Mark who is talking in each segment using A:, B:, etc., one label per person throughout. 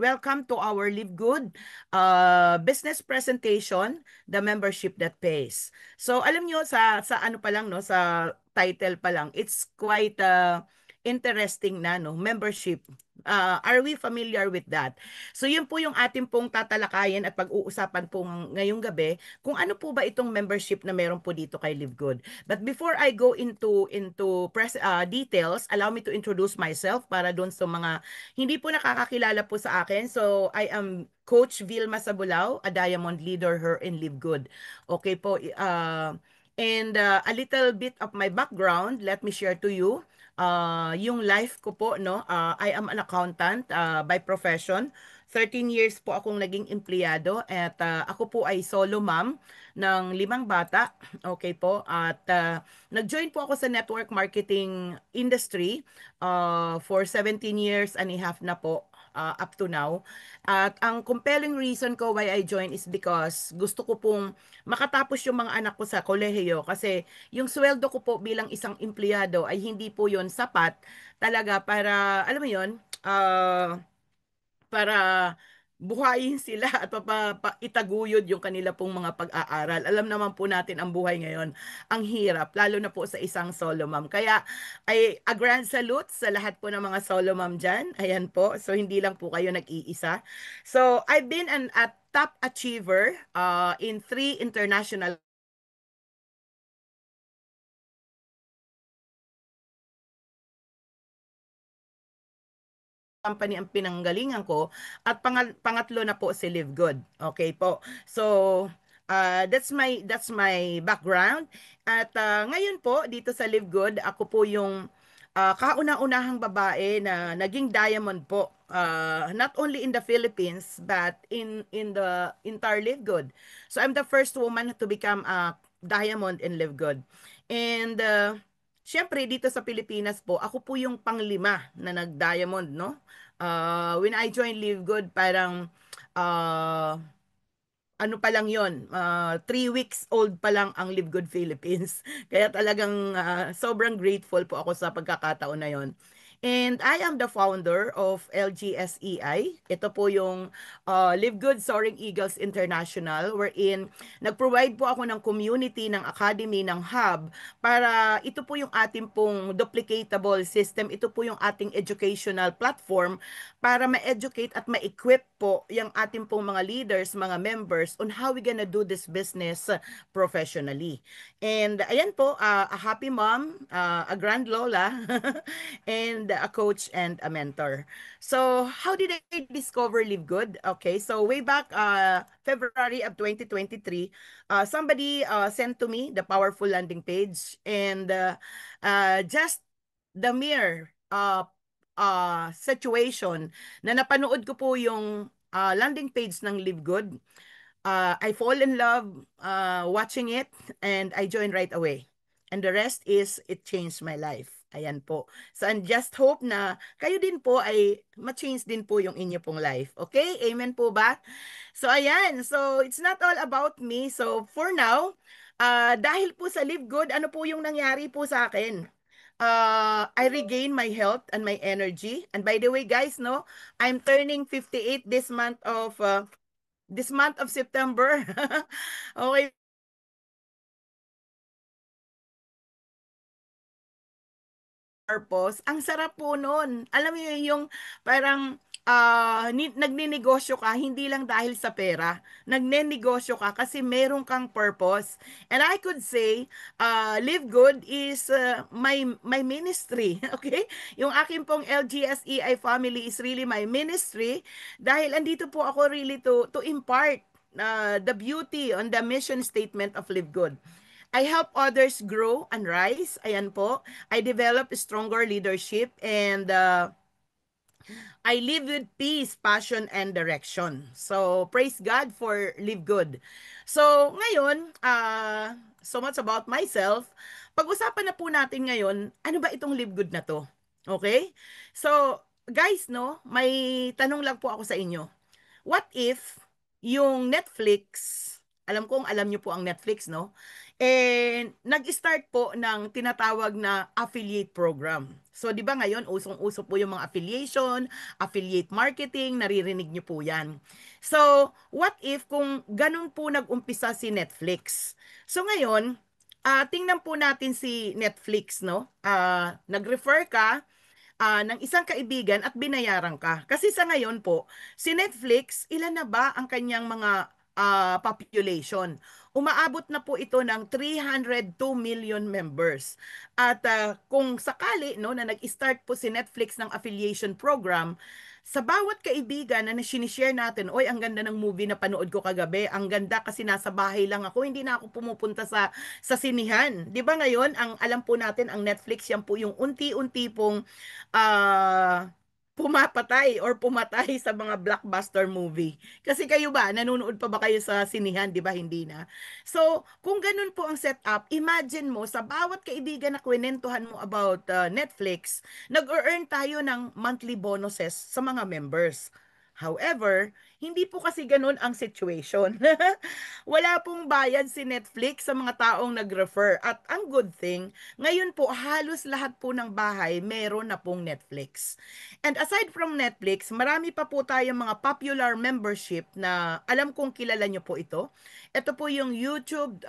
A: welcome to our Live Good business presentation, the membership that pays. So alam nyo sa ano pa lang no, sa title pa lang, it's quite interesting na no, membership. Are we familiar with that? So yun po yung ating pong tatalakayin at pag-uusapan po ngayong gabi kung ano po ba itong membership na meron po dito kay Live Good. But before I go into details, allow me to introduce myself para doon sa mga hindi po nakakakilala po sa akin. So I am Coach Vilma Sabulao, a Diamond Leader here in Live Good. Okay po, and a little bit of my background, let me share to you. Yung life ko po, no, I am an accountant by profession. 13 years po akong naging empleyado at ako po ay solo mom ng 5 bata. Okay po. At nag-join po ako sa network marketing industry for 17 years and a half na po up to now. At ang compelling reason ko why I joined is because gusto ko pong makatapos yung mga anak ko sa kolehiyo kasi yung sweldo ko po bilang isang empleyado ay hindi po yon sapat talaga para, alam mo yon, para buhayin sila at itaguyod yung kanila pong mga pag-aaral. Alam naman po natin ang buhay ngayon, ang hirap, lalo na po sa isang solo mom. Kaya ay a grand salute sa lahat po ng mga solo mom dyan. Ayan po, so hindi lang po kayo nag-iisa. So I've been a top achiever in 3 international company ang pinanggalingan ko at pangatlo na po si Live Good. Okay po. So that's my background at ngayon po dito sa Live Good ako po yung kauna-unahang babae na naging diamond po not only in the Philippines but in the entire Live Good. So I'm the first woman to become a diamond in Live Good. And syempre dito sa Pilipinas po ako po yung panglima na nag-diamond, no? When I joined Live Good, parang uh, ano pa lang yon, 3 weeks old pa lang ang Live Good Philippines. Kaya talagang sobrang grateful po ako sa pagkakataon na yon. And I am the founder of LGSEI. Ito po yung Live Good Soaring Eagles International wherein nag-provide po ako ng community, ng academy, ng hub para ito po yung ating pong duplicatable system. Ito po yung ating educational platform para ma-educate at ma-equip po yung ating pong mga leaders, mga members on how we gonna do this business professionally. And ayan po, a happy mom, a grand lola, and a coach and a mentor. So, how did I discover Live Good? Okay, so way back February of 2023, somebody sent to me the powerful landing page and just the mere situation na napanood ko po yung landing page ng Live Good. I fall in love watching it and I joined right away. And the rest is it changed my life. Ayan po. So and just hope na kayo din po ay ma-change din po yung inyo pong life. Okay? Amen po ba? So ayan. So it's not all about me. So for now, dahil po sa Live Good, ano po yung nangyari po sa akin? I regain my health and my energy. And by the way, guys, no, I'm turning 58 this month of September. Okay, purpose. Ang sarap po nun. Alam mo yung parang nagninegosyo ka, hindi lang dahil sa pera. Nagnenegosyo ka kasi meron kang purpose. And I could say, Live Good is my ministry. Okay? Yung akin pong LGSEI family is really my ministry dahil andito po ako really to impart the beauty on the mission statement of Live Good. I help others grow and rise. Ayan po. I develop stronger leadership and I live with peace, passion, and direction. So, praise God for Live Good. So, ngayon, so much about myself. Pag-usapan na po natin ngayon, ano ba itong Live Good na to? Okay? So, guys, no, may tanong lang po ako sa inyo. What if yung Netflix Alam kong alam niyo po ang Netflix, no? And nag-start po ng tinatawag na affiliate program. So, di ba ngayon, usong-uso po yung mga affiliation, affiliate marketing, naririnig niyo po yan. So, what if kung ganun po nag-umpisa si Netflix? So, ngayon, tingnan po natin si Netflix, no? Nag-refer ka ng isang kaibigan at binayaran ka. Kasi sa ngayon po, si Netflix, ilan na ba ang kanyang mga population? Umaabot na po ito ng 302 million members. At kung sakali no, na nag-start po si Netflix ng affiliation program, sa bawat kaibigan na sinishare natin, oy, ang ganda ng movie na panood ko kagabi, ang ganda kasi nasa bahay lang ako, hindi na ako pumupunta sa sinihan. 'Di ba ngayon, ang alam po natin, ang Netflix yan po yung unti-unti pong ah pumapatay or pumatay sa mga blockbuster movie. Kasi kayo ba, nanonood pa ba kayo sa sinihan? Di ba? Hindi na. So, kung ganun po ang setup, imagine mo, sa bawat kaibigan na kwenentuhan mo about Netflix, nag-earn tayo ng monthly bonuses sa mga members. However, hindi po kasi ganun ang situation. Wala pong bayad si Netflix sa mga taong nag-refer. At ang good thing, ngayon po halos lahat po ng bahay meron na pong Netflix. And aside from Netflix, marami pa po tayong mga popular membership na alam kong kilala nyo po ito. Ito po yung YouTube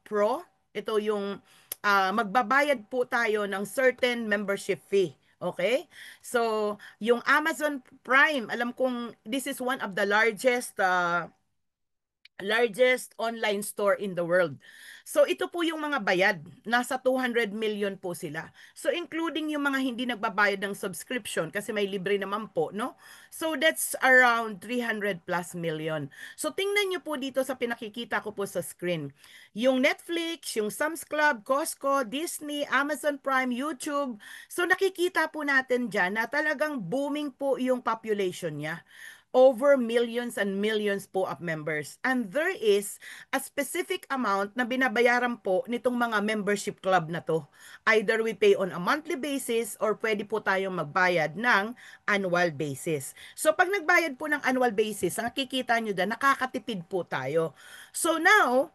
A: Pro. Ito yung magbabayad po tayo ng certain membership fee. Okay? So, yung Amazon Prime, alam kong this is one of the largest online store in the world. So ito po yung mga bayad, nasa 200 million po sila. So including yung mga hindi nagbabayad ng subscription kasi may libre naman po, no? So that's around 300 plus million. So tingnan nyo po dito sa pinakikita ko po sa screen. Yung Netflix, yung Sam's Club, Costco, Disney, Amazon Prime, YouTube. So nakikita po natin dyan na talagang booming po yung population niya, over millions and millions po of members. And there is a specific amount na binabayaran po nitong mga membership club na to. Either we pay on a monthly basis or pwede po tayong magbayad ng annual basis. So pag nagbayad po ng annual basis, ang nakikita nyo dyan, nakakatipid po tayo. So now,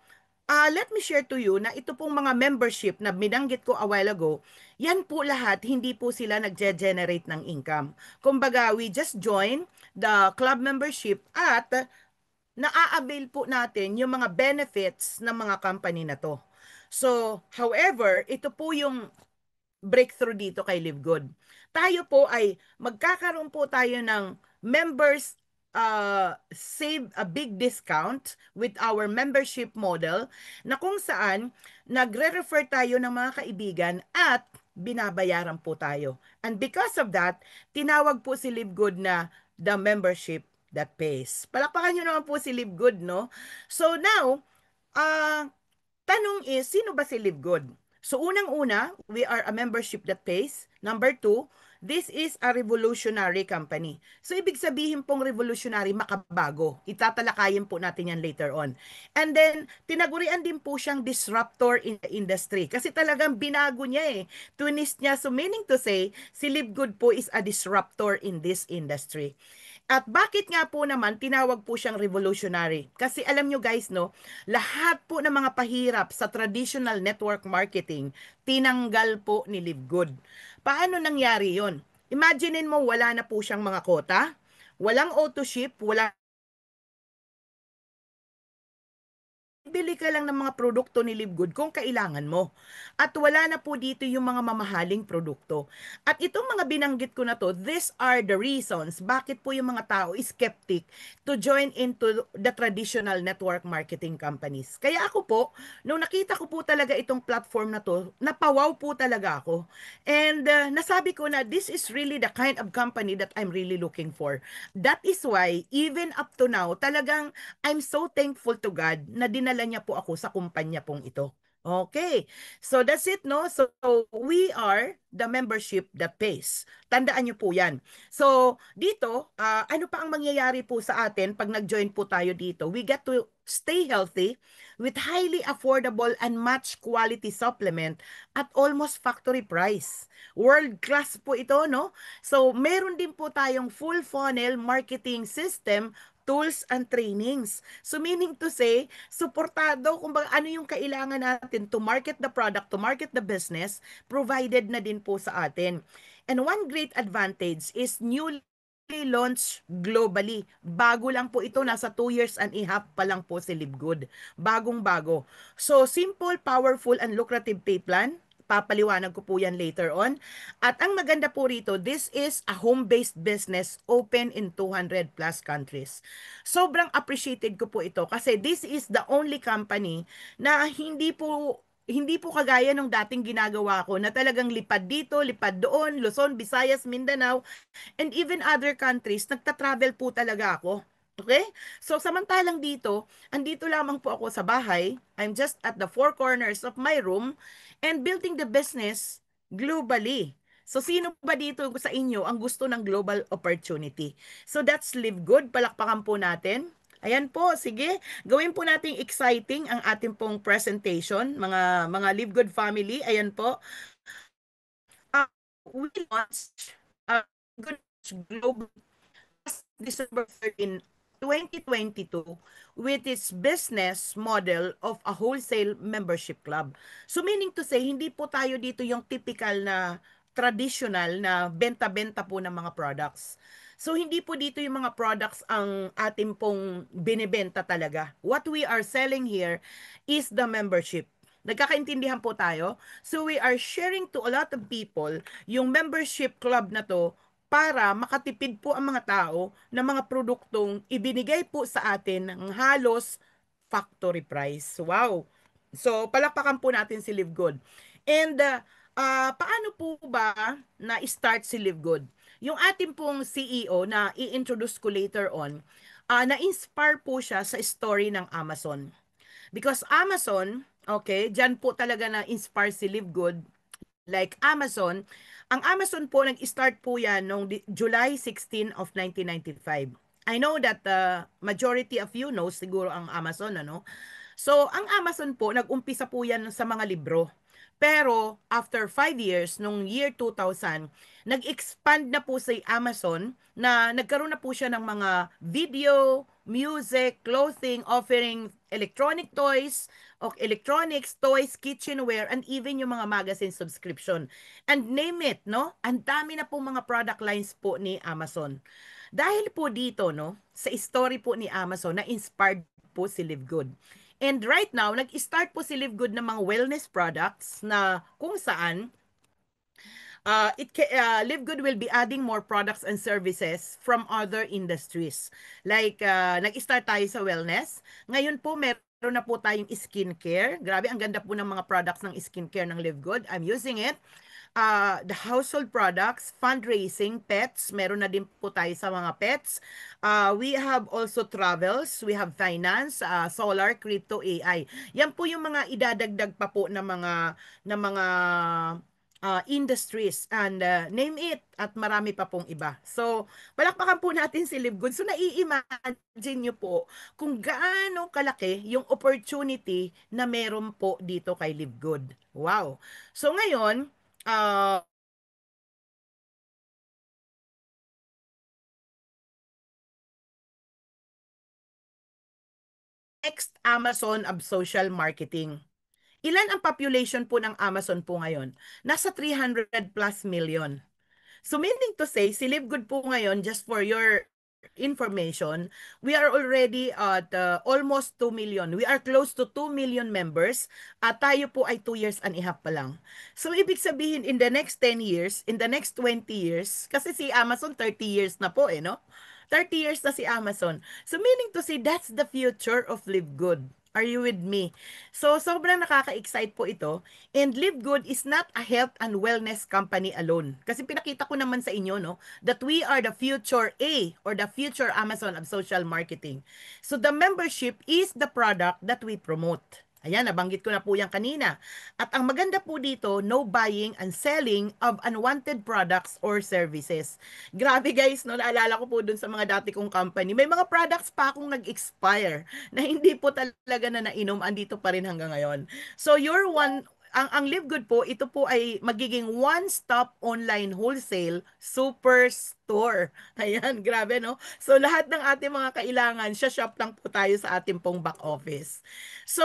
A: let me share to you na ito pong mga membership na binanggit ko a while ago, yan po lahat, hindi po sila nagge-generate ng income. Kumbaga, we just join the club membership at naa-avail po natin yung mga benefits ng mga company na to. So, however, ito po yung breakthrough dito kay Live Good. Tayo po ay magkakaroon po tayo ng members save a big discount with our membership model na kung saan nagre-refer tayo ng mga kaibigan at binabayaran po tayo. And because of that, tinawag po si Live Good na the membership that pays. Palakpakan nyo naman po si Live Good, no? So now, uh, tanong is, sino ba si Live Good? So unang-una, we are a membership that pays. Number two, this is a revolutionary company. So ibig sabihin pong revolutionary, makabago. Itatalakayin po natin yan later on. And then, tinagurian din po siyang disruptor in the industry. Kasi talagang binago niya eh. Twist niya. So meaning to say, si Live Good po is a disruptor in this industry. At bakit nga po naman tinawag po siyang revolutionary? Kasi alam nyo guys, no, lahat po ng mga pahirap sa traditional network marketing, tinanggal po ni Live Good. Paano nangyari yon? Imaginein mo wala na po siyang mga kota, walang auto ship, wala, bili ka lang ng mga produkto ni Live Good kung kailangan mo. At wala na po dito yung mga mamahaling produkto. At itong mga binanggit ko na to, these are the reasons bakit po yung mga tao is skeptic to join into the traditional network marketing companies. Kaya ako po, nung nakita ko po talaga itong platform na to, napawaw po talaga ako. And nasabi ko na this is really the kind of company that I'm really looking for. That is why, even up to now, talagang I'm so thankful to God na dinala niya po ako sa kumpanya pong ito. Okay. So that's it, no? So we are the membership that pays. Tandaan niyo po 'yan. So dito, ano pa ang mangyayari po sa atin pag nag-join po tayo dito? We get to stay healthy with highly affordable and match quality supplement at almost factory price. World class po ito, no? So, meron din po tayong full funnel marketing system, tools and trainings. So meaning to say, suportado kung ano yung kailangan natin to market the product, to market the business, provided na din po sa atin. And one great advantage is newly launched globally. Bago lang po ito, nasa 2 years and a half pa lang po si LiveGood. Bagong-bago. So, simple, powerful, and lucrative pay plan. Papaliwanag ko po yan later on. At ang maganda po rito, this is a home-based business open in 200 plus countries. Sobrang appreciated ko po ito kasi this is the only company na hindi po kagaya nung dating ginagawa ko na talagang lipad dito, lipad doon, Luzon, Visayas, Mindanao, and even other countries, nagta-travel po talaga ako. Okay? So, samantalang dito, andito lamang po ako sa bahay. I'm just at the four corners of my room and building the business globally. So, sino ba dito sa inyo ang gusto ng global opportunity? So, that's Live Good. Palakpakan po natin. Ayan po, sige. Gawin po nating exciting ang ating pong presentation, mga Live Good family. Ayan po. We launched Good Global December 13, 2022 with its business model of a wholesale membership club. So meaning to say, hindi po tayo dito yung typical na traditional na benta-benta po ng mga products. So hindi po dito yung mga products ang ating pong binibenta talaga. What we are selling here is the membership. Nagkakaintindihan po tayo? So we are sharing to a lot of people yung membership club na to para makatipid po ang mga tao ng mga produktong ibinigay po sa atin ng halos factory price. Wow! So, palakpakan po natin si Live Good. And paano po ba na-start si Live Good? Yung ating pong CEO na i-introduce ko later on, na-inspire po siya sa story ng Amazon. Because Amazon, okay, dyan po talaga na-inspire si Live Good. Like Amazon, ang Amazon po nag-start po yan noong July 16 of 1995. I know that majority of you know siguro ang Amazon, ano? So, ang Amazon po, nag-umpisa po yan sa mga libro. Pero, after 5 years, nung year 2000, nag-expand na po si Amazon na nagkaroon na po siya ng mga video, music, clothing, offering electronic toys, o electronics, toys, kitchenware, and even yung mga magazine subscription. And name it, no? Ang dami na po mga product lines po ni Amazon. Dahil po dito, no, sa story po ni Amazon, na inspired po si Live Good. And right now, nag-start po si Live Good ng mga wellness products na kung saan Live Good will be adding more products and services from other industries. Like, nag-start tayo sa wellness. Ngayon po, meron na po tayong skincare. Grabe, ang ganda po ng mga products ng skincare ng Live Good. I'm using it. The household products, fundraising, pets, meron na din po tayo sa mga pets. We have also travels, we have finance, solar, crypto, AI. Yan po yung mga idadagdag pa po ng mga industries and name it at marami pa pong iba. So, palakpakan po natin si Live Good. So, nai-imagine nyo po kung gaano kalaki yung opportunity na meron po dito kay Live Good. Wow! So, ngayon, next Amazon of social marketing. Ilan ang population po ng Amazon po ngayon? Nasa 300 plus million. So meaning to say, si Live Good po ngayon, just for your information, we are already at almost 2 million. We are close to 2 million members at tayo po ay 2 years and a half pa lang. So ibig sabihin, in the next 10 years, in the next 20 years, kasi si Amazon 30 years na po no? 30 years na si Amazon. So meaning to say, that's the future of Live Good. Are you with me? So, sobrang nakaka-excite po ito. And Live Good is not a health and wellness company alone. Kasi pinakita ko naman sa inyo, no, that we are the future A or the future Amazon of social marketing. So, the membership is the product that we promote. Ayan, nabanggit ko na po yan kanina. At ang maganda po dito, no buying and selling of unwanted products or services. Grabe guys, no, naalala ko po dun sa mga dati kong company. May mga products pa akong nag-expire na hindi po talaga na nainom, andito pa rin hanggang ngayon. So you're one, ang Live Good po, ito po ay magiging one-stop online wholesale superstore. Ayan, grabe no? So lahat ng ating mga kailangan, sa shop lang po tayo sa ating pong back office. So,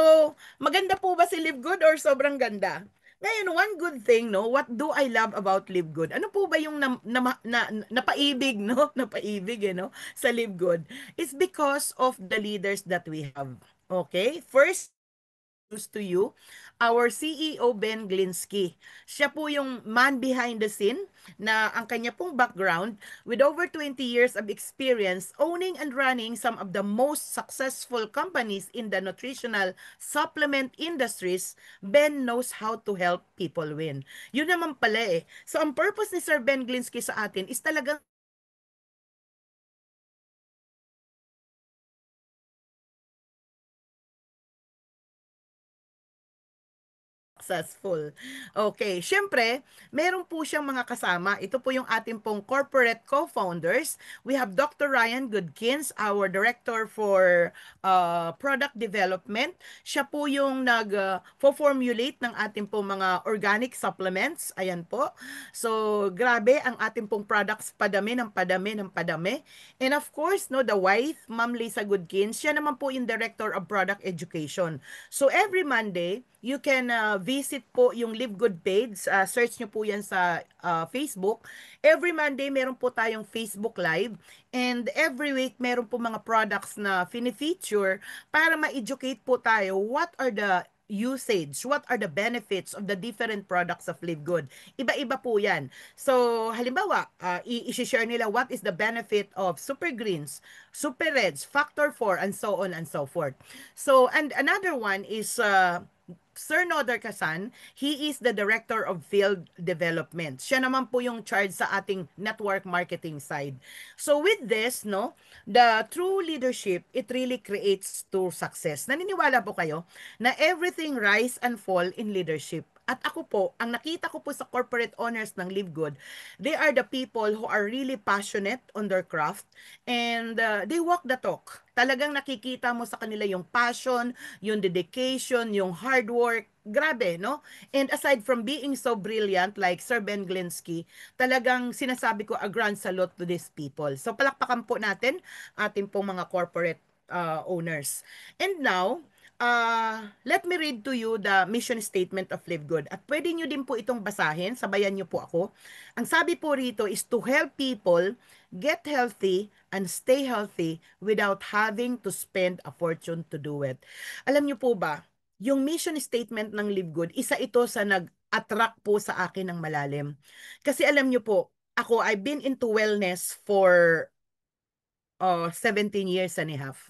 A: maganda po ba si Live Good or sobrang ganda? Ngayon, one good thing, no? What do I love about Live Good? Ano po ba yung napaibig, no? Napaibig, no? Sa Live Good. It's because of the leaders that we have. Okay? First, introduce to you our CEO Ben Glinsky. Siya po yung man behind the scene na ang kanya pong background with over 20 years of experience owning and running some of the most successful companies in the nutritional supplement industries. Ben knows how to help people win. Yun naman pala eh. So ang purpose ni Sir Ben Glinsky sa atin is talagang successful. Okay, syempre, meron po siyang mga kasama. Ito po yung ating pong corporate co-founders. We have Dr. Ryan Goodkins, our Director for Product Development. Siya po yung nag-formulate ng ating pong mga organic supplements. Ayan po. So, grabe ang ating pong products, padami ng padami ng padami. And of course, no, the wife, Ma'am Lisa Goodkins, siya naman po yung Director of Product Education. So, every Monday, you can visit po yung Live Good page. Search nyo po yan sa Facebook. Every Monday, meron po tayong Facebook Live. And every week, meron po mga products na fini-feature para ma-educate po tayo what are the usage, what are the benefits of the different products of Live Good. Iba-iba po yan. So, halimbawa, i-share nila what is the benefit of Super Greens, Super Reds, Factor 4, and so on and so forth. So, and another one is Sir Nodar Kasan, he is the Director of Field Development. Siya naman po yung charge sa ating network marketing side. So with this, no, the true leadership, it really creates true success. Naniniwala po kayo na everything rise and fall in leadership. At ako po, ang nakita ko po sa corporate owners ng Live Good, they are the people who are really passionate on their craft and they walk the talk. Talagang nakikita mo sa kanila yung passion, yung dedication, yung hard work. Grabe, no? And aside from being so brilliant like Sir Ben Glinsky, talagang sinasabi ko a grand salute to these people. So palakpakan po natin ating pong mga corporate owners. And now, let me read to you the mission statement of Live Good. At pwede nyo din po itong basahin, sabayan nyo po ako. Ang sabi po rito is to help people get healthy and stay healthy without having to spend a fortune to do it. Alam nyo po ba, yung mission statement ng Live Good, isa ito sa nag-attract po sa akin ng malalim. Kasi alam nyo po, ako, I've been into wellness for 17 years and a half.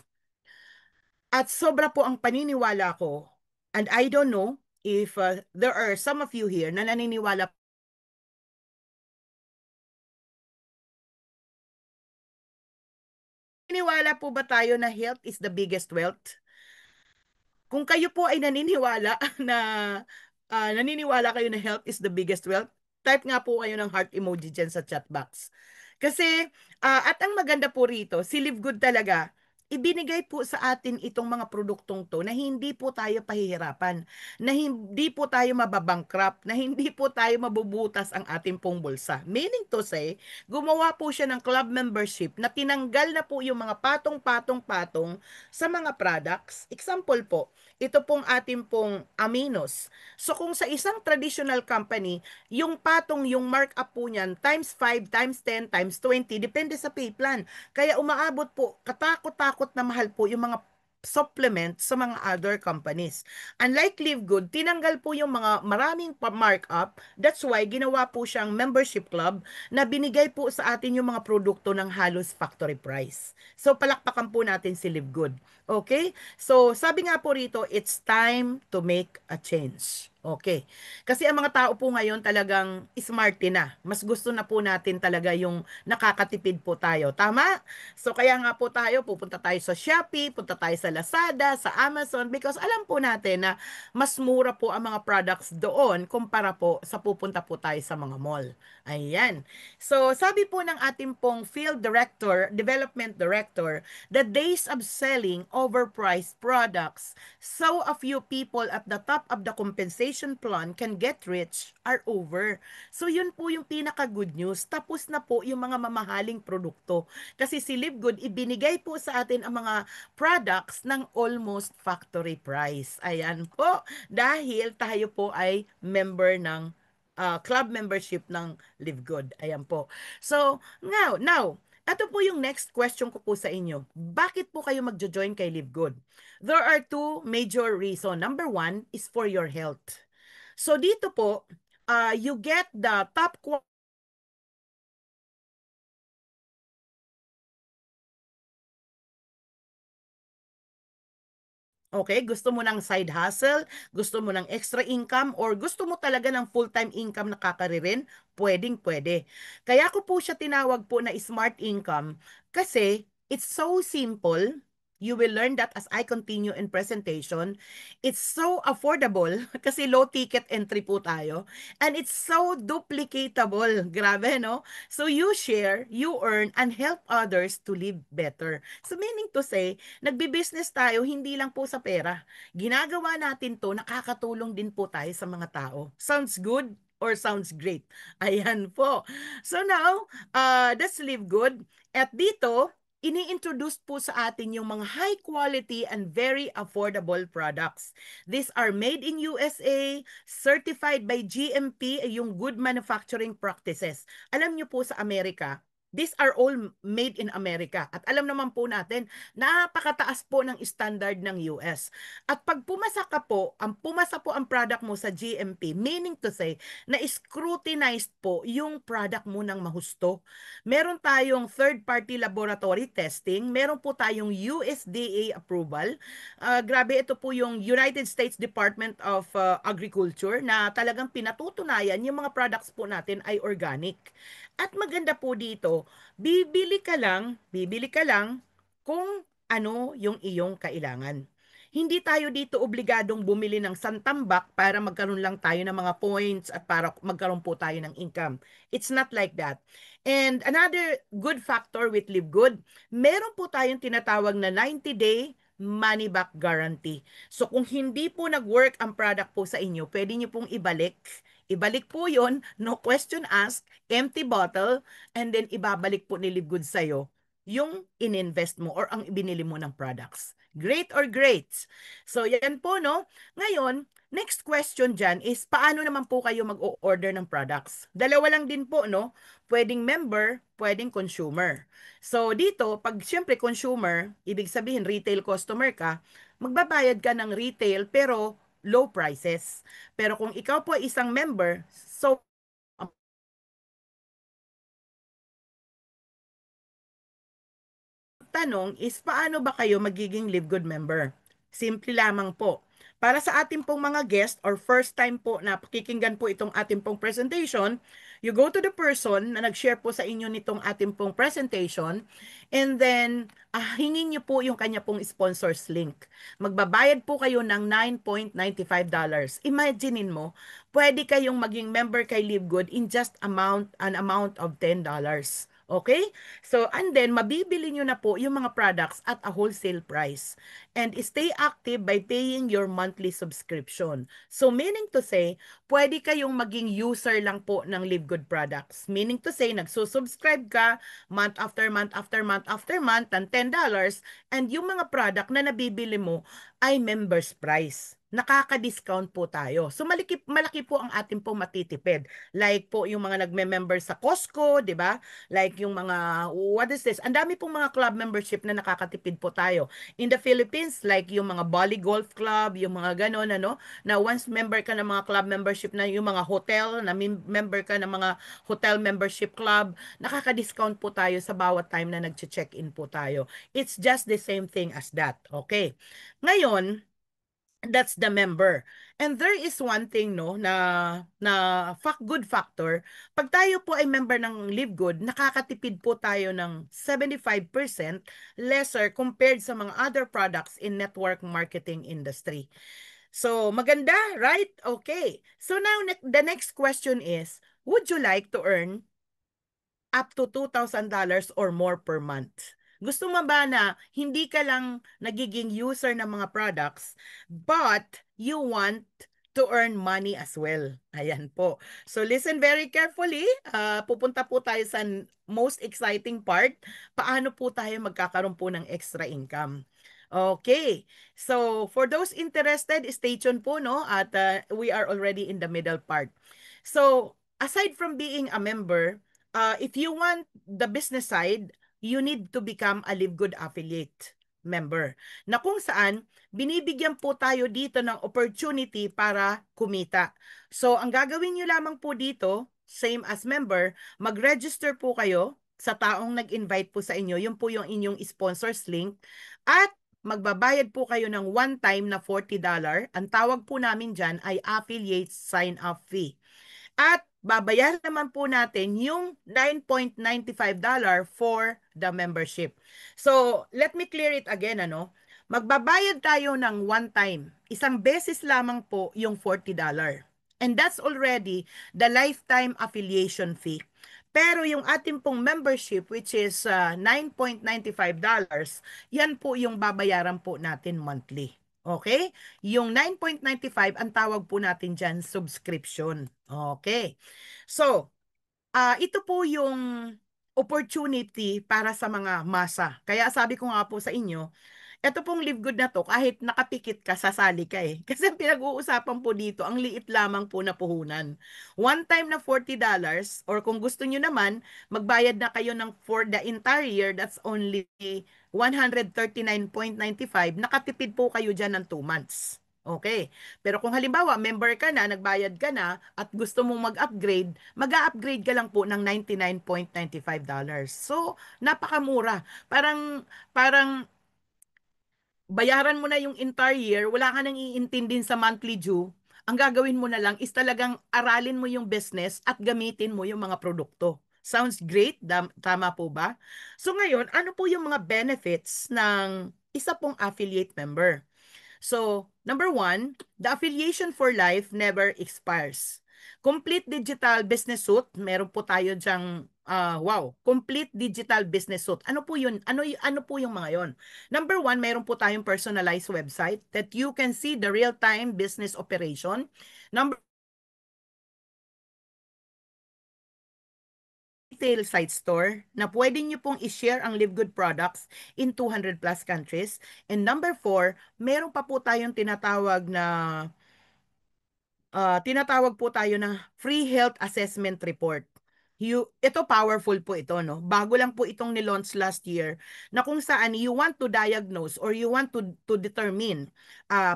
A: At sobra po ang paniniwala ko, and I don't know if there are some of you here na naniniwala po ba tayo na health is the biggest wealth? Kung kayo po ay naniniwala na naniniwala kayo na health is the biggest wealth, type nga po kayo ng heart emoji dyan sa chat box. Kasi, at ang maganda po rito, si Live Good talaga, ibinigay po sa atin itong mga produktong to na hindi po tayo pahihirapan, na hindi po tayo mababankrupt, na hindi po tayo mabubutas ang ating pong bulsa. Meaning to say, gumawa po siya ng club membership na tinanggal na po yung mga patong-patong-patong sa mga products. Example po, ito pong ating pong aminos. So kung sa isang traditional company, yung patong, yung markup po niyan, times 5, times 10, times 20, depende sa pay plan. Kaya umaabot po, katakot-takot na mahal po yung mga supplement sa mga other companies. Unlike Live Good, tinanggal po yung mga maraming markup. That's why ginawa po siyang membership club na binigay po sa atin yung mga produkto ng halos factory price. So palakpakan po natin si Live Good. Okay? So sabi nga po rito, it's time to make a change. Okay. Kasi ang mga tao po ngayon talagang smarte na. Mas gusto na po natin talaga yung nakakatipid po tayo. Tama? So kaya nga po tayo, pupunta tayo sa Shopee, punta tayo sa Lazada, sa Amazon because alam po natin na mas mura po ang mga products doon kumpara po sa pupunta po tayo sa mga mall. Ayan. So sabi po ng ating pong Field Director, Development Director, the days of selling overpriced products so a few people at the top of the compensation plan can get rich are over. So yun po yung pinaka good news. Tapos na po yung mga mamahaling produkto. Kasi si Livegood ibinigay po sa atin ang mga products ng almost factory price. Ayan po. Dahil tayo po ay member ng club membership ng Livegood. Ayan po. So, now, ito po yung next question ko po sa inyo. Bakit po kayo magjo-join kay Livegood? There are two major reasons. Number one is for your health. So dito po, you get the top Okay, gusto mo ng side hustle, gusto mo ng extra income, or gusto mo talaga ng full-time income na kakaririn, pwedeng-pwede. Kaya ko po siya tinawag po na smart income kasi it's so simple. You will learn that as I continue in presentation. It's so affordable kasi low ticket entry po tayo. And it's so duplicatable. Grabe, no? So you share, you earn, and help others to live better. So meaning to say, nagbi-business tayo hindi lang po sa pera. Ginagawa natin to, nakakatulong din po tayo sa mga tao. Sounds good? Or sounds great? Ayan po. So now, let's live good. At dito, ini-introduce po sa atin yung mga high quality and very affordable products. These are made in USA, certified by GMP, yung Good Manufacturing Practices. Alam niyo po sa Amerika, these are all made in America. At alam naman po natin, napakataas po ng standard ng US. At pag pumasa po ang product mo sa GMP, meaning to say, na scrutinized po yung product mo ng mahusto. Meron tayong third-party laboratory testing, meron po tayong USDA approval. Grabe, ito po yung United States Department of Agriculture na talagang pinatutunayan yung mga products po natin ay organic. At maganda po dito, bibili ka lang kung ano yung iyong kailangan. Hindi tayo dito obligadong bumili ng santambak para magkaroon lang tayo ng mga points at para magkaroon po tayo ng income. It's not like that. And another good factor with Live Good, meron po tayong tinatawag na 90-day money back guarantee. So kung hindi po nag-work ang product po sa inyo, pwede nyo pong ibalik. Ibalik po yon, no question asked, empty bottle, and then ibabalik po ni Live Good sa'yo yung ininvest mo or ang ibinili mo ng products. Great or great? So, yan po, no? Ngayon, next question dyan is, paano naman po kayo mag-o-order ng products? Dalawa lang din po, no? Pwedeng member, pwedeng consumer. So, dito, pag siyempre consumer, ibig sabihin retail customer ka, magbabayad ka ng retail pero low prices. Pero kung ikaw po ay isang member, so tanong is paano ba kayo magiging Live Good member? Simple lamang po. Para sa ating pong mga guest or first time po na pakikinggan po itong ating pong presentation, you go to the person na nag-share po sa inyo nitong ating pong presentation and then hingin niyo po yung kanya pong sponsors link. Magbabayad po kayo ng $9.95. Imaginein mo, pwede kayong maging member kay Live Good in just an amount of $10. Okay? So, and then, mabibili nyo na po yung mga products at a wholesale price. And stay active by paying your monthly subscription. So, meaning to say, pwede kayong maging user lang po ng Live Good products. Meaning to say, nagsusubscribe ka month after month after month after month ng $10 and yung mga product na nabibili mo ay members price. Nakaka-discount po tayo. So malaki po ang ating pong matitipid. Like po yung mga nagme-member sa Costco, 'di ba? Like yung mga, what is this? Ang dami pong mga club membership na nakakatipid po tayo. In the Philippines, like yung mga Bali Golf Club, yung mga ganon, ano, na once member ka ng mga club membership na yung mga hotel, na member ka ng mga hotel membership club, nakaka-discount po tayo sa bawat time na nag-check-in po tayo. It's just the same thing as that. Okay. Ngayon, That's the member. And there is one thing no good factor. Pag tayo po ay member ng Live Good, nakakatipid po tayo ng 75% lesser compared sa mga other products in network marketing industry. So, maganda, right? Okay. So now the next question is, would you like to earn up to $2,000 or more per month? Gusto mo ba na hindi ka lang nagiging user ng mga products, but you want to earn money as well? Ayan po. So listen very carefully. Pupunta po tayo sa most exciting part. Paano po tayo magkakaroon po ng extra income? Okay. So for those interested, stay tuned po, no? At we are already in the middle part. So aside from being a member, if you want the business side, you need to become a Live Good affiliate member. Na kung saan, binibigyan po tayo dito ng opportunity para kumita. So, ang gagawin nyo lamang po dito, same as member, mag-register po kayo sa taong nag-invite po sa inyo. Yun po yung inyong sponsors link. At magbabayad po kayo ng one-time na $40. Ang tawag po namin dyan ay affiliate sign-up fee. At babayaran naman po natin yung $9.95 for the membership. So, let me clear it again, ano? Magbabayad tayo ng one time. Isang beses lamang po yung $40. And that's already the lifetime affiliation fee. Pero yung ating pong membership, which is $9.95, yan po yung babayaran po natin monthly. Okay? Yung 9.95, ang tawag po natin dyan, subscription. Okay. So, ito po yung opportunity para sa mga masa. Kaya sabi ko nga po sa inyo, ito pong Live Good na to, kahit nakapikit ka, sasali ka eh. Kasi ang pinag-uusapan po dito, ang liit lamang po na puhunan. One time na $40, or kung gusto nyo naman, magbayad na kayo ng for the entire year, that's only 139.95. Nakatipid po kayo dyan ng 2 months. Okay. Pero kung halimbawa, member ka na, nagbayad ka na, at gusto mong mag-upgrade, mag-upgrade ka lang po ng $99.95. So, napakamura. Parang bayaran mo na yung entire year, wala ka nang iintindin sa monthly due, ang gagawin mo na lang is talagang aralin mo yung business at gamitin mo yung mga produkto. Sounds great? Tama po ba? So ngayon, ano po yung mga benefits ng isa pong affiliate member? So, number one, the affiliation for life never expires. Complete digital business suite, meron po tayo diyang, wow, complete digital business suite. Ano po yun? Ano po yung mga yon? Number one, meron po tayong personalized website that you can see the real-time business operation. Number retail site store na pwede nyo pong i-share ang Live Good products in 200 plus countries. And number four, meron pa po tayong tinatawag po tayo ng free health assessment report. Ito powerful po ito, no? Bago lang po itong ni-launch last year na kung saan you want to diagnose or you want to determine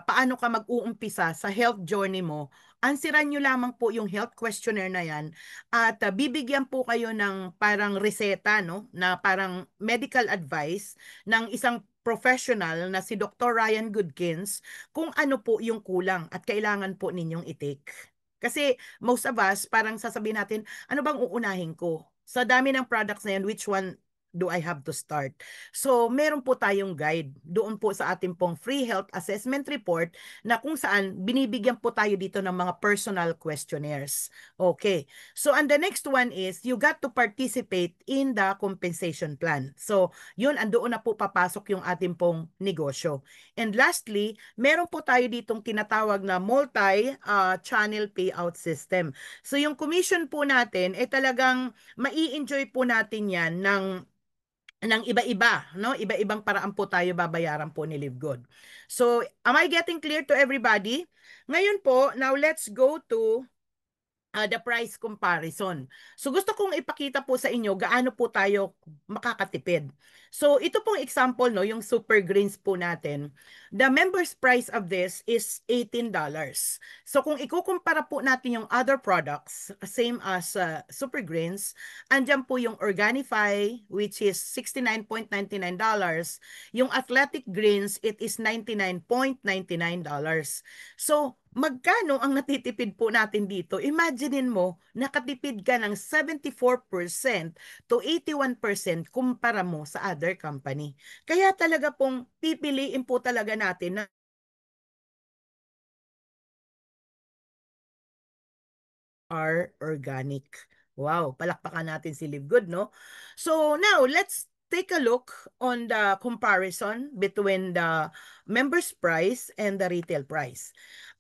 A: paano ka mag-uumpisa sa health journey mo. Ansiran nyo lamang po yung health questionnaire na yan at bibigyan po kayo ng parang reseta, no? Na parang medical advice ng isang professional na si Dr. Ryan Goodkins kung ano po yung kulang at kailangan po ninyong i-take. Kasi most of us, parang sasabihin natin, ano bang uunahin ko? Sa dami ng products na yan, which one do I have to start? So, meron po tayong guide doon po sa ating pong free health assessment report na kung saan binibigyan po tayo dito ng mga personal questionnaires. Okay. So, and the next one is you got to participate in the compensation plan. So, yun, andoon na po papasok yung ating pong negosyo. And lastly, meron po tayo ditong tinatawag na multi-channel payout system. So yung commission po natin ay talagang mai-enjoy po natin yan ng iba-iba, no? Iba-ibang paraan po tayo babayaran po ni Live Good. So, am I getting clear to everybody? Ngayon po, now let's go to the price comparison. So gusto kong ipakita po sa inyo gaano po tayo makakatipid. So ito pong example no, yung super greens po natin. The members price of this is $18. So kung ikukumpara po natin yung other products, same as super greens, andyan po yung Organifi which is $69.99. Yung athletic greens it is $99.99. So magkano ang natitipid po natin dito? Imaginein mo, nakatipid ka ng 74% to 81% kumpara mo sa other company. Kaya talaga pong pipiliin po talaga natin na are organic. Wow, palakpakan natin si Live Good, no? So now, let's take a look on the comparison between the members price and the retail price.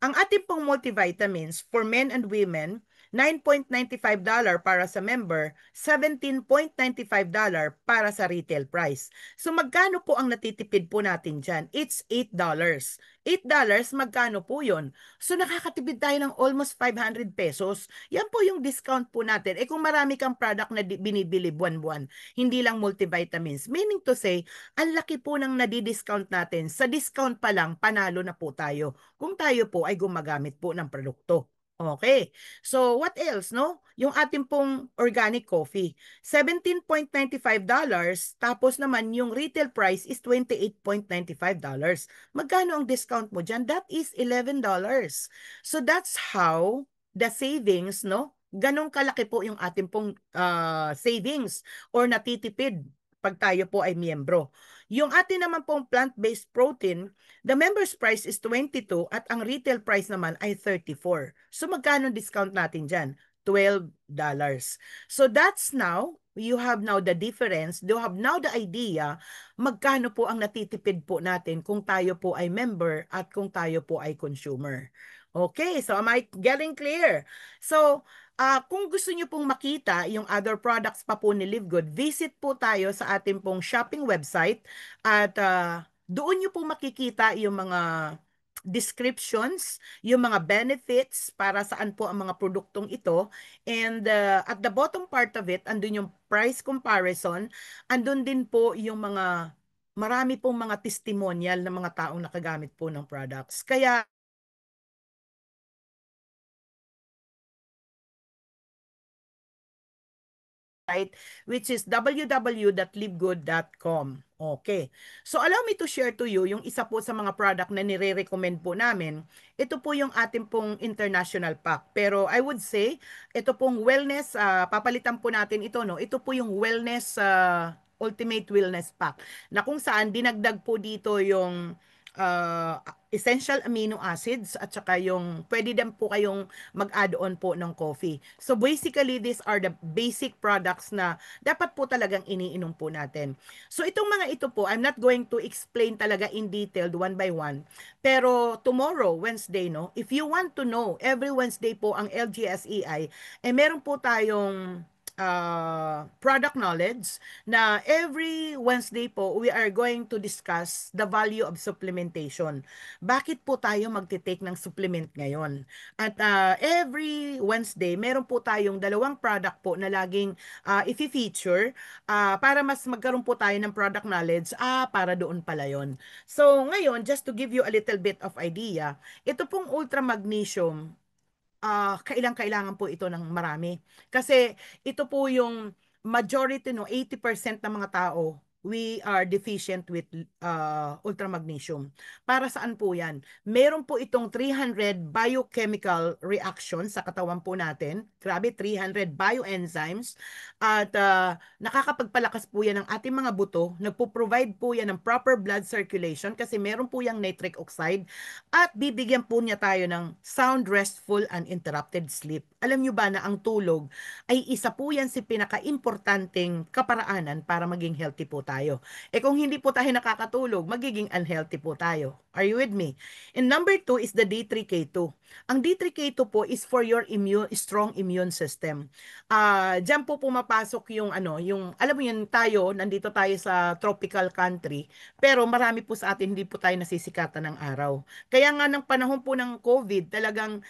A: Ang ating pong multivitamins for men and women, $9.95 para sa member, $17.95 para sa retail price. So magkano po ang natitipid po natin dyan? It's $8. $8, magkano po yon? So nakakatipid tayo ng almost 500 pesos. Yan po yung discount po natin. Eh kung marami kang product na binibili buwan-buwan, hindi lang multivitamins. Meaning to say, ang laki po ng nadi-discount natin. Sa discount pa lang, panalo na po tayo kung tayo po ay gumagamit po ng produkto. Okay. So, what else, no? Yung ating pong organic coffee, $17.95. Tapos naman, yung retail price is $28.95. Magkano ang discount mo dyan? That is $11. So, that's how the savings, no? Ganong kalaki po yung ating pong savings or natitipid pag tayo po ay miyembro. Yung atin naman pong plant-based protein, the member's price is 22 at ang retail price naman ay 34. So magkano discount natin dyan? $12. So that's now, you have now the difference, you have now the idea magkano po ang natitipid po natin kung tayo po ay member at kung tayo po ay consumer. Okay, so am I getting clear? So, kung gusto niyo pong makita yung other products pa po ni Live Good, visit po tayo sa ating pong shopping website at doon niyo po makikita yung mga descriptions, yung mga benefits para saan po ang mga produktong ito. And at the bottom part of it, andun yung price comparison, andun din po yung mga marami pong mga testimonial ng mga taong nakagamit po ng products. Kaya site, which is www.livegood.com. Okay. So allow me to share to you yung isa po sa mga product na nire-recommend po namin. Ito po yung ating pong international pack. Pero I would say, ito pong wellness, papalitan po natin ito, no? Ito po yung wellness, ultimate wellness pack na kung saan dinagdag po dito yung uh, essential amino acids at saka yung pwede din po kayong mag-add on po ng coffee. So basically, these are the basic products na dapat po talagang iniinom po natin. So itong mga ito po, I'm not going to explain talaga in detail one by one. Pero tomorrow, Wednesday, no? If you want to know, every Wednesday po ang LGSEI, eh meron po tayong product knowledge na every Wednesday po we are going to discuss the value of supplementation. Bakit po tayo magte-take ng supplement ngayon? At every Wednesday, meron po tayong dalawang product po na laging i-feature para mas magkaroon po tayo ng product knowledge, para doon pala yon. So ngayon, just to give you a little bit of idea, ito pong ultra magnesium, kailangan po ito ng marami. Kasi ito po yung majority, no, 80% ng mga tao, we are deficient with ultramagnesium. Para saan po yan? Meron po itong 300 biochemical reactions sa katawan po natin. Grabe, 300 bioenzymes. At nakakapagpalakas po yan ng ating mga buto. Nagpo-provide po yan ng proper blood circulation kasi meron po yung nitric oxide at bibigyan po niya tayo ng sound, restful, and interrupted sleep. Alam niyo ba na ang tulog ay isa po yan si pinaka-importanting kaparaanan para maging healthy po tayo. tayo. Eh kung hindi po tayo nakakatulog, magiging unhealthy po tayo. Are you with me? And number two is the D3K2. Ang D3K2 po is for your strong immune system. Diyan po pumapasok yung yung alam mo yun tayo, nandito tayo sa tropical country, pero marami po sa atin hindi po tayo nasisikatan ng araw. Kaya nga ng panahon po ng COVID, talagang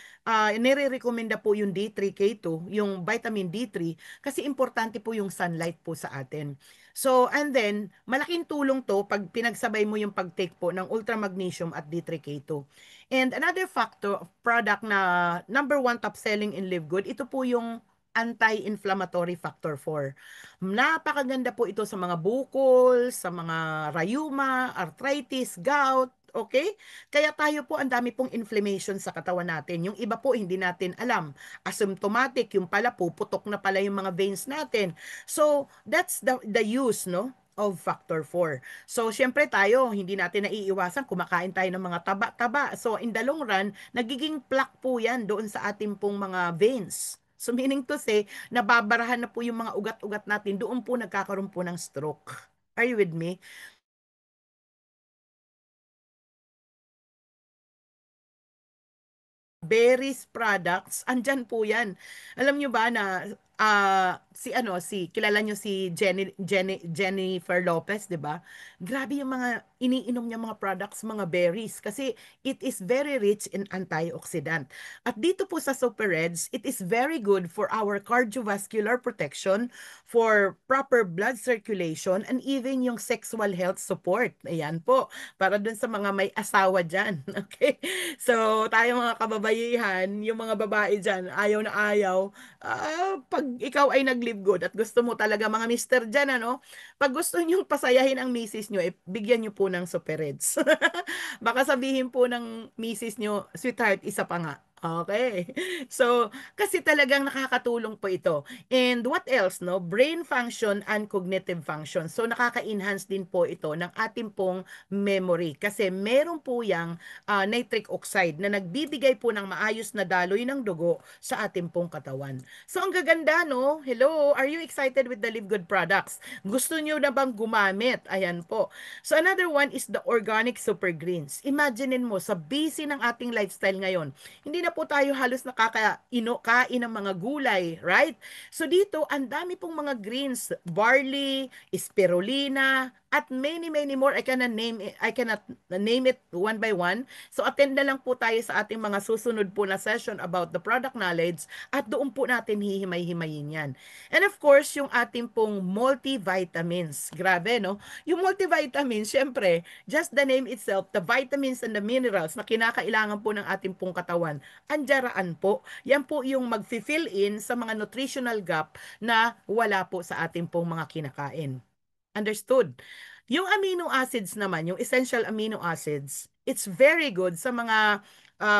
A: nire-recommenda po yung D3K2, yung vitamin D3 kasi importante po yung sunlight po sa atin. So, and then, malaking tulong to pag pinagsabay mo yung pag-take po ng ultra magnesium at D3K2. And another factor of product na number one top selling in Live Good, ito po yung anti-inflammatory factor 4. Napakaganda po ito sa mga bukol, sa mga rayuma, arthritis, gout, okay? Kaya tayo po ang dami pong inflammation sa katawan natin. Yung iba po hindi natin alam. Asymptomatic, yung pala puputok na pala yung mga veins natin. So, that's the use, no? Of factor 4. So, syempre tayo, hindi natin naiiwasan, kumakain tayo ng mga taba-taba. So, in the long run, nagiging plaque po yan doon sa ating pong mga veins. So, meaning to say, nababarahan na po yung mga ugat-ugat natin, doon po nagkakaroon po ng stroke. Are you with me? Berries products, andyan po yan. Alam nyo ba na si kilala nyo si Jennifer Lopez, 'di ba? Grabe yung mga iniinom niya mga products, mga berries kasi it is very rich in antioxidant. At dito po sa Super Reds, it is very good for our cardiovascular protection, for proper blood circulation, and even yung sexual health support. Ayan po, para dun sa mga may asawa dyan. Okay? So, tayo mga kababaihan, yung mga babae dyan, ayaw na ayaw, pag ikaw ay nag-live good at gusto mo talaga mga mister dyan, pag gusto nyo pasayahin ang misis nyo, bigyan nyo po ng Super Reds. Baka sabihin po ng misis nyo, sweetheart, isa pa nga. Okay. So, kasi talagang nakakatulong po ito. And what else, no? Brain function and cognitive function. So, nakaka-enhance din po ito ng ating pong memory. Kasi meron po yang nitric oxide na nagbibigay po ng maayos na daloy ng dugo sa ating pong katawan. So, ang gaganda, no? Hello, are you excited with the Live Good products? Gusto nyo na bang gumamit? Ayan po. So, another one is the organic super greens. Imaginein mo, sa busy ng ating lifestyle ngayon, hindi na po tayo halos kain ng mga gulay, right? So, dito, ang dami pong mga greens, barley, spirulina, at many more. I cannot name it one by one. So attend na lang po tayo sa ating mga susunod po na session about the product knowledge at doon po natin hihimay-himayin yan. And of course, yung ating pong multivitamins. Grabe, no? Yung multivitamins, syempre, just the name itself, the vitamins and the minerals na kinakailangan po ng ating pong katawan, andiyan po. Yan po yung mag-fill in sa mga nutritional gap na wala po sa ating pong mga kinakain. Understood. Yung amino acids naman, yung essential amino acids, it's very good sa mga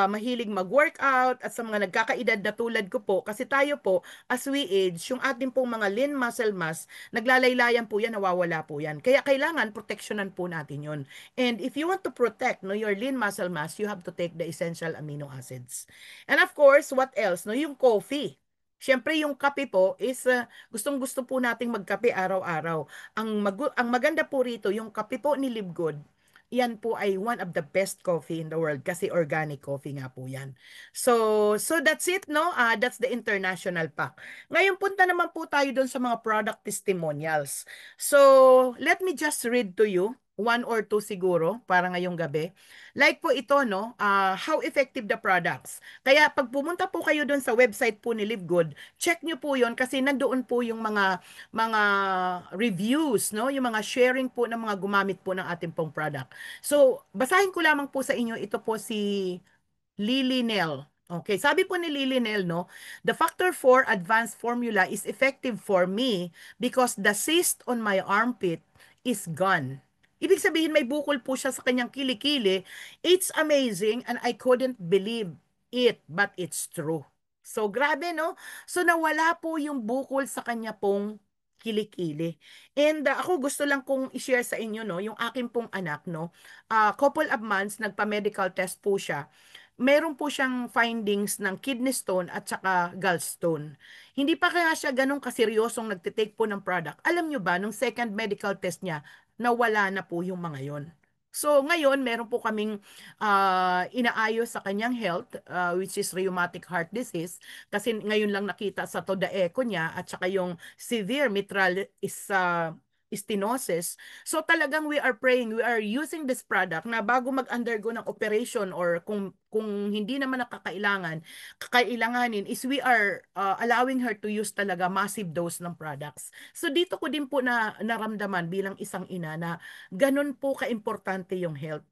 A: mahilig mag-workout at sa mga nagkakaedad na tulad ko po. Kasi tayo po, as we age, yung ating pong mga lean muscle mass, naglalaylayan po yan, nawawala po yan. Kaya kailangan proteksyonan po natin yun. And if you want to protect your lean muscle mass, you have to take the essential amino acids. And of course, what else? Yung coffee. Siyempre, yung kape po is gustong-gusto po nating magkape araw-araw. Ang maganda po rito, yung kape po ni Live Good, yan po ay one of the best coffee in the world kasi organic coffee nga po yan. So that's it, no? That's the international pack. Ngayon punta naman po tayo doon sa mga product testimonials. So, let me just read to you one or two siguro para ngayong gabi. Like po ito, no? How effective the products. Kaya pag pumunta po kayo doon sa website po ni Live Good, check nyo po yon kasi nandoon po yung mga reviews, no? Yung mga sharing po ng mga gumamit po ng ating pong product. So, basahin ko lamang po sa inyo, ito po si Lily Nell. Okay, sabi po ni Lily Nell, no, the factor 4 advanced formula is effective for me because the cyst on my armpit is gone. Ibig sabihin may bukol po siya sa kanyang kilikili. It's amazing and I couldn't believe it, but it's true. So grabe, no? So nawala po yung bukol sa kanya pong kilikili. And ako gusto lang kong i-share sa inyo, no, yung akin pong anak, no, couple of months nagpa-medical test po siya. meron po siyang findings ng kidney stone at saka gallstone. Hindi pa kaya siya ganun kaseryosong nagtitake po ng product. Alam nyo ba, nung second medical test niya, nawala na po yung mga yon. So ngayon, meron po kaming inaayos sa kanyang health, which is rheumatic heart disease. Kasi ngayon lang nakita sa TODA echo niya at saka yung severe mitral stenosis. So talagang we are praying, we are using this product na bago mag-undergo ng operation or kung hindi naman nakakailangan, kakailanganin is we are allowing her to use talaga massive dose ng products. So dito ko din po na naramdaman bilang isang ina na ganun po kaimportante yung health.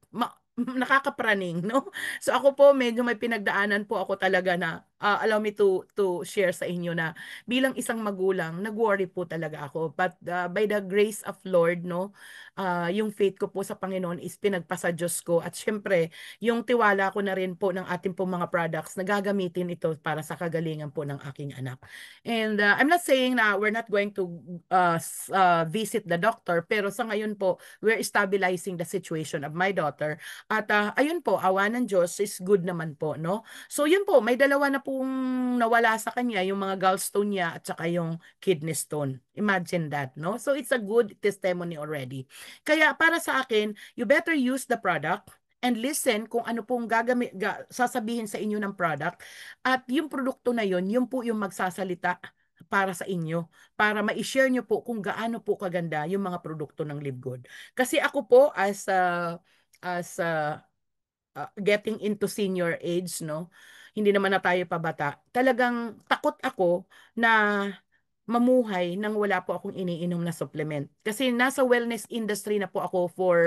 A: Nakakapraning, no? So ako po medyo may pinagdaanan po ako talaga na allow me to share sa inyo na bilang isang magulang, nag-worry po talaga ako. But by the grace of Lord, no, yung faith ko po sa Panginoon is pinagpasa Diyos ko. At syempre, yung tiwala ko na rin po ng ating po mga products na gagamitin ito para sa kagalingan po ng aking anak. And I'm not saying na we're not going to visit the doctor, pero sa ngayon po, we're stabilizing the situation of my daughter. At ayun po, awa ng Diyos is good naman po, no? So yun po, may dalawa na pong nawala sa kanya, yung mga gallstone niya at saka yung kidney stone. Imagine that, no? So it's a good testimony already. Kaya para sa akin, you better use the product and listen kung ano pong sasabihin sa inyo ng product. At yung produkto na yun po yung magsasalita para sa inyo, para ma-share nyo po kung gaano po kaganda yung mga produkto ng Live Good. Kasi ako po as getting into senior age, no? Hindi naman na tayo pabata. Talagang takot ako na mamuhay nang wala po akong iniinom na supplement. Kasi nasa wellness industry na po ako for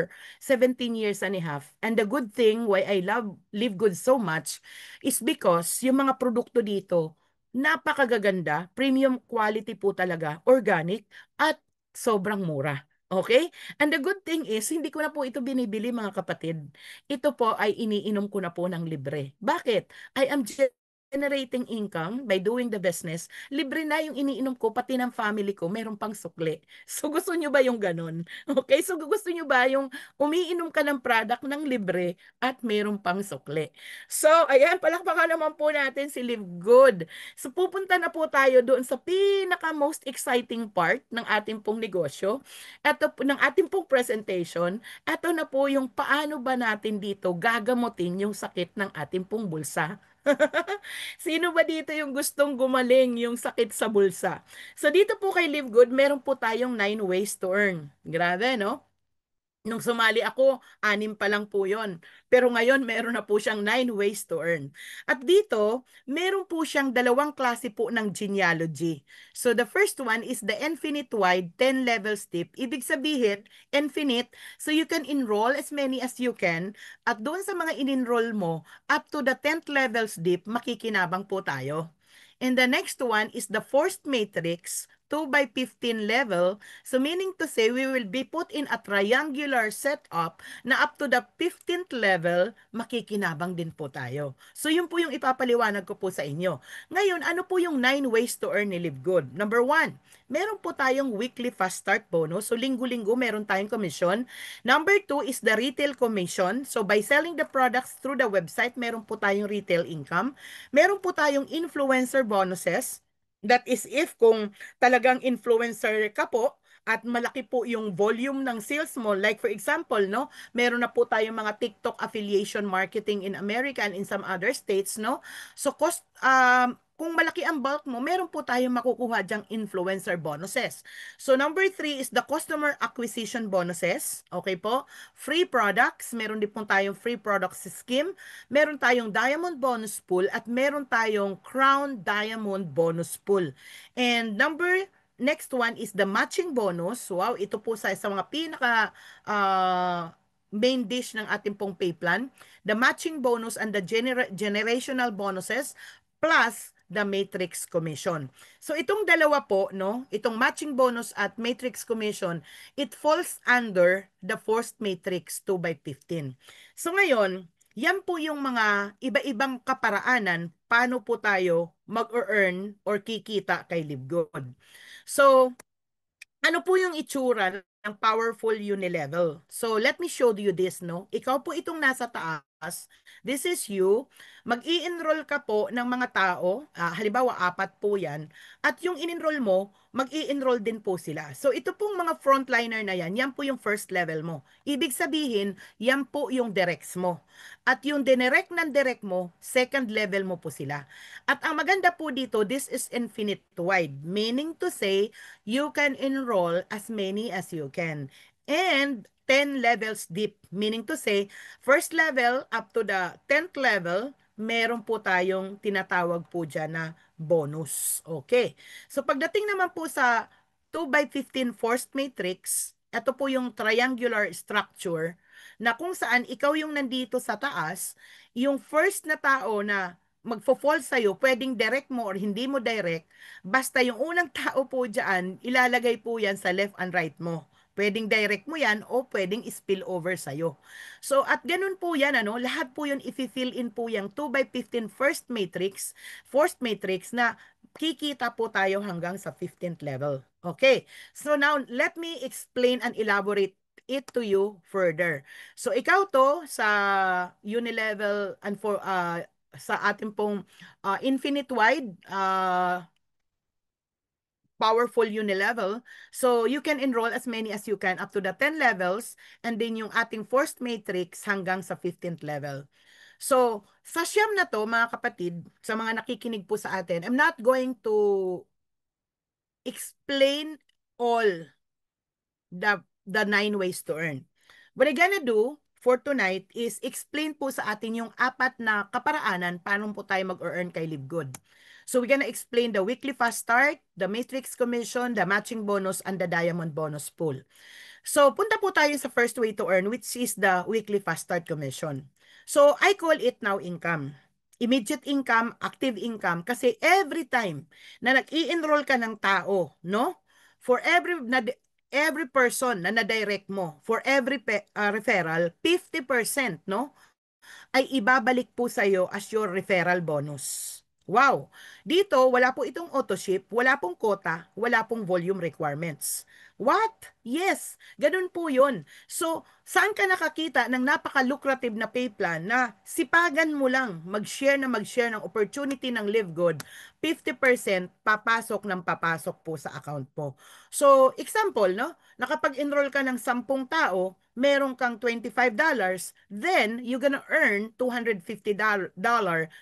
A: 17 years and a half. And the good thing why I love Live Good so much is because yung mga produkto dito, napakagaganda, premium quality po talaga, organic, at sobrang mura. Okay? And the good thing is, hindi ko na po ito binibili mga kapatid. Ito po ay iniinom ko na po ng libre. Bakit? I am generating income by doing the business, libre na yung iniinom ko, pati ng family ko, meron pang sukli. So gusto nyo ba yung ganun? Okay, so gusto nyo ba yung umiinom ka ng product ng libre at meron pang sukli? So, ayan, palakpakan naman po natin si Live Good. So pupunta na po tayo doon sa pinaka most exciting part ng ating pong negosyo. Ito po, ng ating pong presentation, ito na po yung paano ba natin dito gagamutin yung sakit ng ating pong bulsa. Sino ba dito yung gustong gumaling yung sakit sa bulsa? So dito po kay Live Good, meron po tayong 9 ways to earn. Grabe, no? Nung sumali ako, 6 pa lang po yon. Pero ngayon, meron na po siyang 9 ways to earn. At dito, meron po siyang dalawang klase po ng genealogy. So the first one is the infinite wide 10 levels tip. Ibig sabihin, infinite, so you can enroll as many as you can. At doon sa mga in-enroll mo, up to the 10th levels deep, makikinabang po tayo. And the next one is the forced matrix, 2 by 15 level. So meaning to say, we will be put in a triangular setup na up to the 15th level, makikinabang din po tayo. So yun po yung ipapaliwanag ko po sa inyo. Ngayon, ano po yung 9 ways to earn ni Live Good? Number 1, meron po tayong weekly fast start bonus. So linggo-linggo meron tayong commission. Number 2 is the retail commission. So by selling the products through the website, meron po tayong retail income. Meron po tayong influencer bonuses. That is if kung talagang influencer ka po at malaki po yung volume ng sales mo. Like for example, no, meron na po tayong mga TikTok affiliation marketing in America and in some other states, no? So kung malaki ang bulk mo, meron po tayong makukuha diyang influencer bonuses. So number 3 is the customer acquisition bonuses. Okay po? Free products. Meron din po tayong free products scheme. Meron tayong diamond bonus pool at meron tayong crown diamond bonus pool. And next one is the matching bonus. Wow, ito po sa mga pinaka main dish ng ating pong pay plan. The matching bonus and the generational bonuses plus the matrix commission. So itong dalawa po, no, itong matching bonus at matrix commission, it falls under the forced matrix 2 by 15. So ngayon, yan po yung mga iba-ibang kaparaanan paano po tayo mag-earn or kikita kay Live Good. So, ano po yung itsura ng powerful unilevel? So, let me show you this, no? Ikaw po itong nasa taas. this is you, mag-i-enroll ka po ng mga tao, halimbawa 4 po yan, at yung in-enroll mo, mag-i-enroll din po sila. So ito pong mga frontliner na yan po yung first level mo. Ibig sabihin, yan po yung directs mo. At yung dinirect ng direct mo, second level mo po sila. At ang maganda po dito, this is infinite wide, meaning to say, you can enroll as many as you can. And 10 levels deep, meaning to say, first level up to the 10th level, meron po tayong tinatawag po dyan na bonus. Okay. So pagdating naman po sa 2 by 15 forced matrix, ito po yung triangular structure na kung saan ikaw yung nandito sa taas, yung first na tao na magfo-fall sa'yo, pwedeng direct mo or hindi mo direct, basta yung unang tao po dyan, ilalagay po yan sa left and right mo. Pwedeng direct mo yan o pwedeng spill over sa'yo. So at ganun po yan, lahat po yun i-fill in po yung 2 by 15 first matrix, fourth matrix na kikita po tayo hanggang sa 15th level. Okay, so now let me explain and elaborate it to you further. So ikaw to sa unilevel and for sa ating pong infinite wide powerful unilevel. So, you can enroll as many as you can up to the 10 levels and then yung ating first matrix hanggang sa 15th level. So, sa siyam na to, mga kapatid, sa mga nakikinig po sa atin, I'm not going to explain all the 9 ways to earn. What I'm gonna do for tonight is explain po sa atin yung 4 na kaparaanan paano po tayo mag-earn kay Live Good. So we're gonna explain the weekly fast start, the matrix commission, the matching bonus, and the diamond bonus pool. So punta po tayo sa first way to earn, which is the weekly fast start commission. So I call it now income. Immediate income, active income, kasi every time na nag-i-enroll ka ng tao, no? For every person na na-direct mo, for every referral, 50%, no? Ay ibabalik po sa iyo as your referral bonus. Wow! Dito, wala po itong auto ship, wala pong quota, wala pong volume requirements. What? Yes, ganun po yun. So, saan ka nakakita ng napaka-lucrative na pay plan na sipagan mo lang mag-share ng opportunity ng Live Good, 50% papasok ng papasok po sa account mo. So, example, no? Nakapag-enroll ka ng 10 tao, meron kang $25, then you're gonna earn $250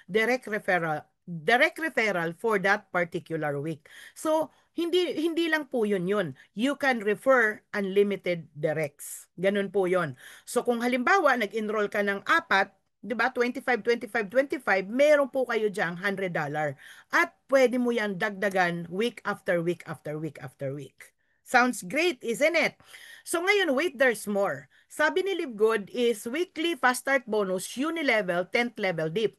A: direct referral for that particular week. So, hindi lang po yun. You can refer unlimited directs. Ganun po yun. So, kung halimbawa, nag-enroll ka ng 4, 'di ba? 25, 25, 25, meron po kayo diyang $100. At pwede mo yan dagdagan week after week after week after week. Sounds great, isn't it? So ngayon, wait, there's more. Sabi ni Live Good is weekly fast start bonus, unilevel, 10th level dip.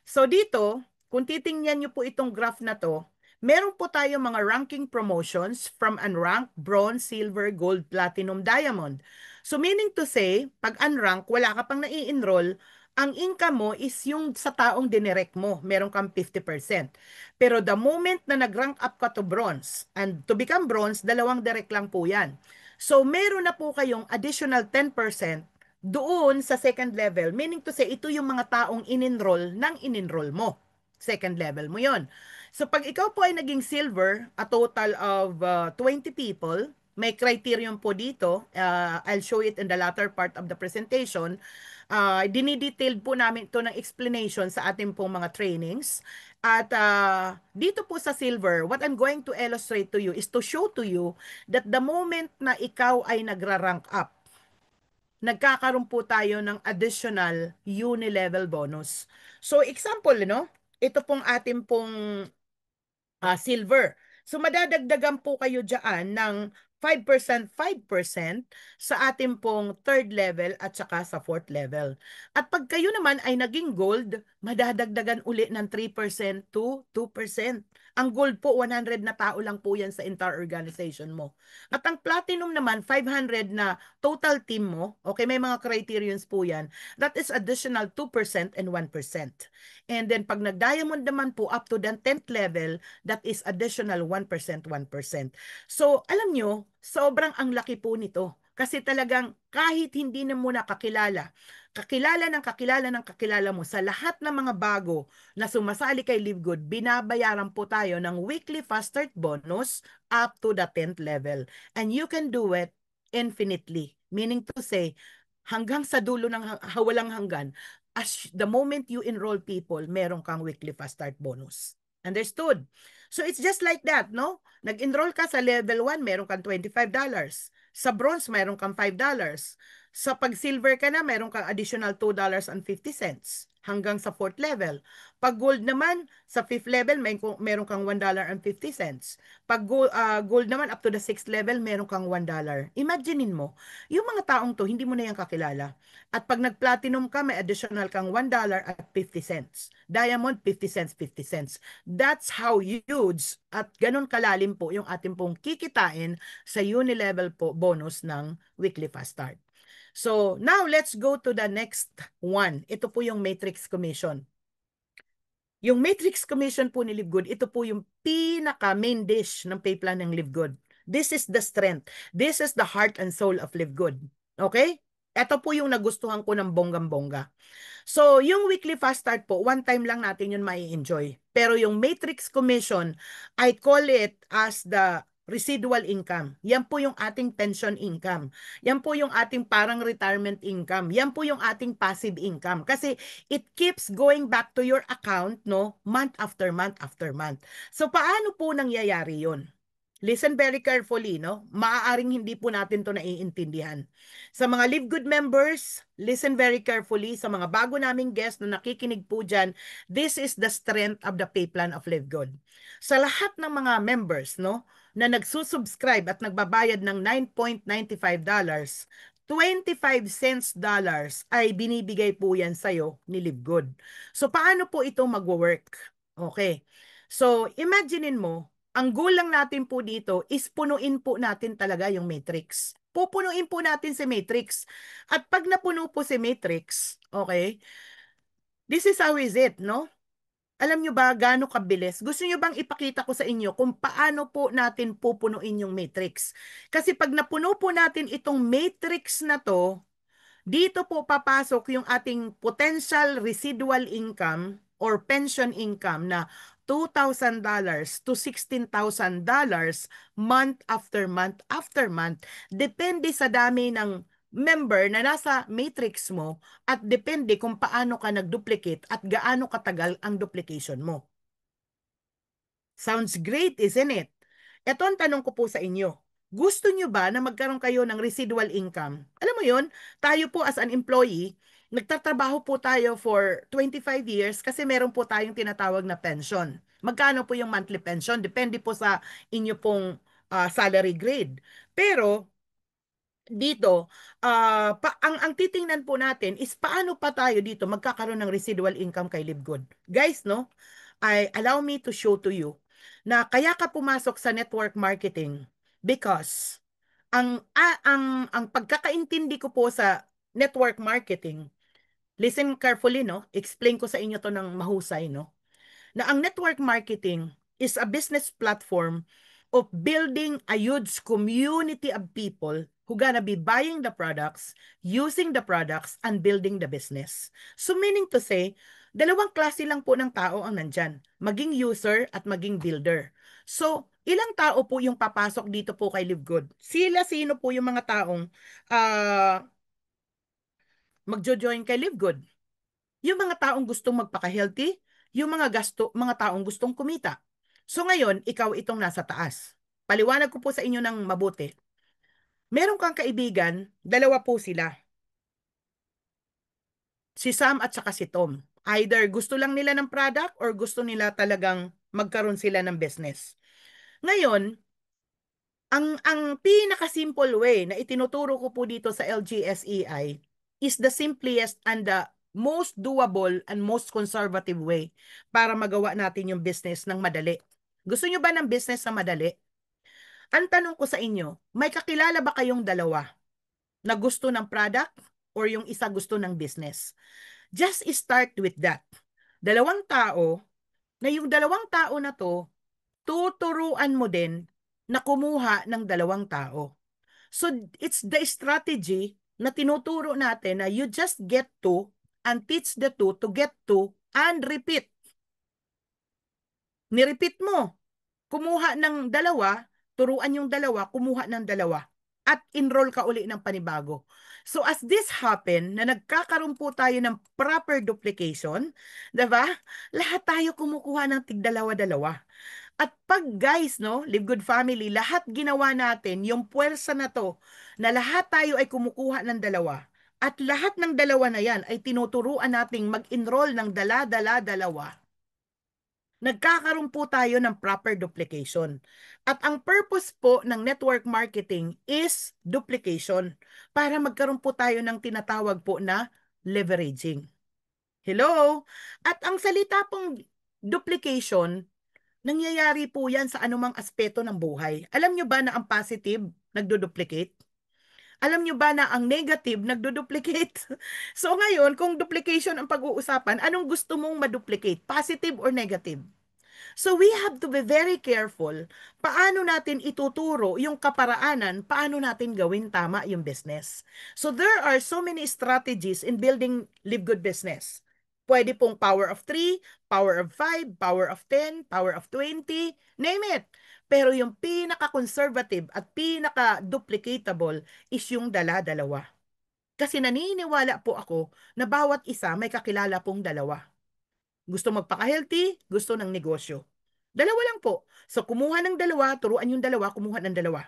A: So dito, kung titingnan nyo po itong graph na to, meron po tayo mga ranking promotions from unranked, bronze, silver, gold, platinum, diamond. So meaning to say, pag unranked, wala ka pang nai-enroll, ang income mo is yung sa taong dinirect mo, meron kang 50%. Pero the moment na nag-rank up ka to bronze, and to become bronze, dalawang direct lang po yan. So meron na po kayong additional 10% doon sa second level, meaning to say, ito yung mga taong in-enroll ng in-enroll mo. Second level mo yon. So pag ikaw po ay naging silver, a total of 20 people, may criterion po dito. I'll show it in the latter part of the presentation. Dinidetailed po namin ito ng explanation sa ating pong mga trainings. At dito po sa silver, what I'm going to illustrate to you is to show to you that the moment na ikaw ay nagra-rank up, nagkakaroon po tayo ng additional uni-level bonus. So example, no? Ito pong ating pong silver. So madadagdagan po kayo dyan ng 5%, 5% sa ating pong third level at saka sa fourth level. At pag kayo naman ay naging gold, madadagdagan uli ng 3% to 2%. Ang gold po, 100 na tao lang po yan sa entire organization mo. At ang platinum naman, 500 na total team mo. Okay, may mga criterions po yan. That is additional 2% and 1%. And then pag nag-diamond naman po up to the 10th level, that is additional 1%, 1%. So, alam nyo, sobrang ang laki po nito. Kasi talagang kahit hindi na mo nakakilala, kakilala ng kakilala ng kakilala mo sa lahat ng mga bago na sumasali kay Live Good, binabayaran po tayo ng weekly fast start bonus up to the 10th level. And you can do it infinitely. Meaning to say, hanggang sa dulo ng walang hanggan, as the moment you enroll people, meron kang weekly fast start bonus. Understood? So it's just like that, no? Nag-enroll ka sa level 1, meron kang $25. Sa bronze, meron kang $5. Sa pag-silver ka na, meron kang additional $2.50 hanggang sa 4th level. Pag gold naman, sa 5th level, meron kang $1.50. Pag gold naman, up to the 6th level, meron kang $1. Imaginein mo, yung mga taong to, hindi mo na yan kakilala. At pag nag-platinum ka, may additional kang $1.50. Diamond, 50 cents, 50 cents. That's how huge at ganun kalalim po yung ating pong kikitain sa uni-level po bonus ng weekly fast start. So, now let's go to the next one. Ito po yung matrix commission. Yung matrix commission po ni Live Good, ito po yung pinaka main dish ng pay plan ng Live Good. This is the strength. This is the heart and soul of Live Good. Okay? Ito po yung nagustuhan ko ng bonggang-bongga. So, yung weekly fast start po, one time lang natin yun mai-enjoy. Pero yung matrix commission, I call it as the residual income. Yan po yung ating pension income. Yan po yung ating parang retirement income. Yan po yung ating passive income. Kasi it keeps going back to your account, no? Month after month after month. So, paano po nangyayari yun? Listen very carefully, no? Maaaring hindi po natin to naiintindihan. Sa mga Live Good members, listen very carefully. Sa mga bago naming guest na nakikinig po dyan, this is the strength of the pay plan of Live Good. Sa lahat ng mga members, no, na nagsusubscribe at nagbabayad ng $9.95, 25 cents dollars ay binibigay po yan sa'yo ni Live Good. So, paano po ito mag-work? Okay. So, imaginein mo, ang goal lang natin po dito is punuin po natin talaga yung matrix. Pupunuin po natin si matrix. At pag napuno po si matrix, okay, this is how is it, no? Alam nyo ba gaano kabilis? Gusto nyo bang ipakita ko sa inyo kung paano po natin pupunuin yung matrix? Kasi pag napuno po natin itong matrix na to, dito po papasok yung ating potential residual income or pension income na $2,000 to $16,000 month after month after month. Depende sa dami ng member na nasa matrix mo at depende kung paano ka nag-duplicate at gaano katagal ang duplication mo. Sounds great, isn't it? Ito ang tanong ko po sa inyo. Gusto nyo ba na magkaroon kayo ng residual income? Alam mo yon, tayo po as an employee, nagtatrabaho po tayo for 25 years kasi meron po tayong tinatawag na pension. Magkano po yung monthly pension? Depende po sa inyo pong salary grade. Pero dito, ang titingnan po natin is paano pa tayo dito magkakaroon ng residual income kay Live Good. Guys, no? Allow me to show to you na kaya ka pumasok sa network marketing because ang pagkakaintindi ko po sa network marketing, listen carefully, no? Explain ko sa inyo to ng mahusay, no? Na ang network marketing is a business platform of building a huge community of people who gonna be buying the products, using the products, and building the business. So meaning to say, dalawang klase lang po ng tao ang nandyan. Maging user at maging builder. So, ilang tao po yung papasok dito po kay Live Good? Sino po yung mga taong magjo-join kay Live Good? Yung mga taong gustong magpaka-healthy, yung mga taong gustong kumita. So ngayon, ikaw itong nasa taas. Paliwanag ko po sa inyo ng mabuti. Meron kang kaibigan, dalawa po sila. Si Sam at saka si Tom. Either gusto lang nila ng product or gusto nila talagang magkaroon sila ng business. Ngayon, ang pinaka-simple way na itinuturo ko po dito sa LGSEI is the simplest and the most doable and most conservative way para magawa natin yung business ng madali. Gusto nyo ba ng business na madali? Ang tanong ko sa inyo, may kakilala ba kayong dalawa na gusto ng product or yung isa gusto ng business? Just start with that. Dalawang tao, na yung dalawang tao na to, tuturuan mo din na kumuha ng dalawang tao. So, it's the strategy na tinuturo natin na you just get to and teach the two to get to and repeat. Nirepeat mo. Kumuha ng dalawa, turuan yung dalawa, kumuha ng dalawa. At enroll ka uli ng panibago. So as this happen, na nagkakaroon po tayo ng proper duplication, diba? Lahat tayo kumukuha ng tigdalawa-dalawa. At pag guys, no, Live Good Family, lahat ginawa natin, yung puwersa na to, na lahat tayo ay kumukuha ng dalawa. At lahat ng dalawa na yan ay tinuturuan nating mag-enroll ng dala-dala-dalawa, nagkakaroon po tayo ng proper duplication. At ang purpose po ng network marketing is duplication para magkaroon po tayo ng tinatawag po na leveraging. Hello? At ang salita pong duplication, nangyayari po yan sa anumang aspeto ng buhay. Alam nyo ba na ang positive nagdo-duplicate? Alam nyo ba na ang negative nagdo-duplicate? So ngayon, kung duplication ang pag-uusapan, anong gusto mong ma-duplicate? Positive or negative? So we have to be very careful paano natin ituturo yung kaparaanan, paano natin gawin tama yung business. So there are so many strategies in building Live Good business. Pwede pong power of 3, power of 5, power of 10, power of 20, name it. Pero yung pinaka-conservative at pinaka-duplicatable is yung dala-dalawa. Kasi naniniwala po ako na bawat isa may kakilala pong dalawa. Gusto magpaka-healthy, gusto ng negosyo. Dalawa lang po. So, kumuha ng dalawa, turuan yung dalawa, kumuha ng dalawa.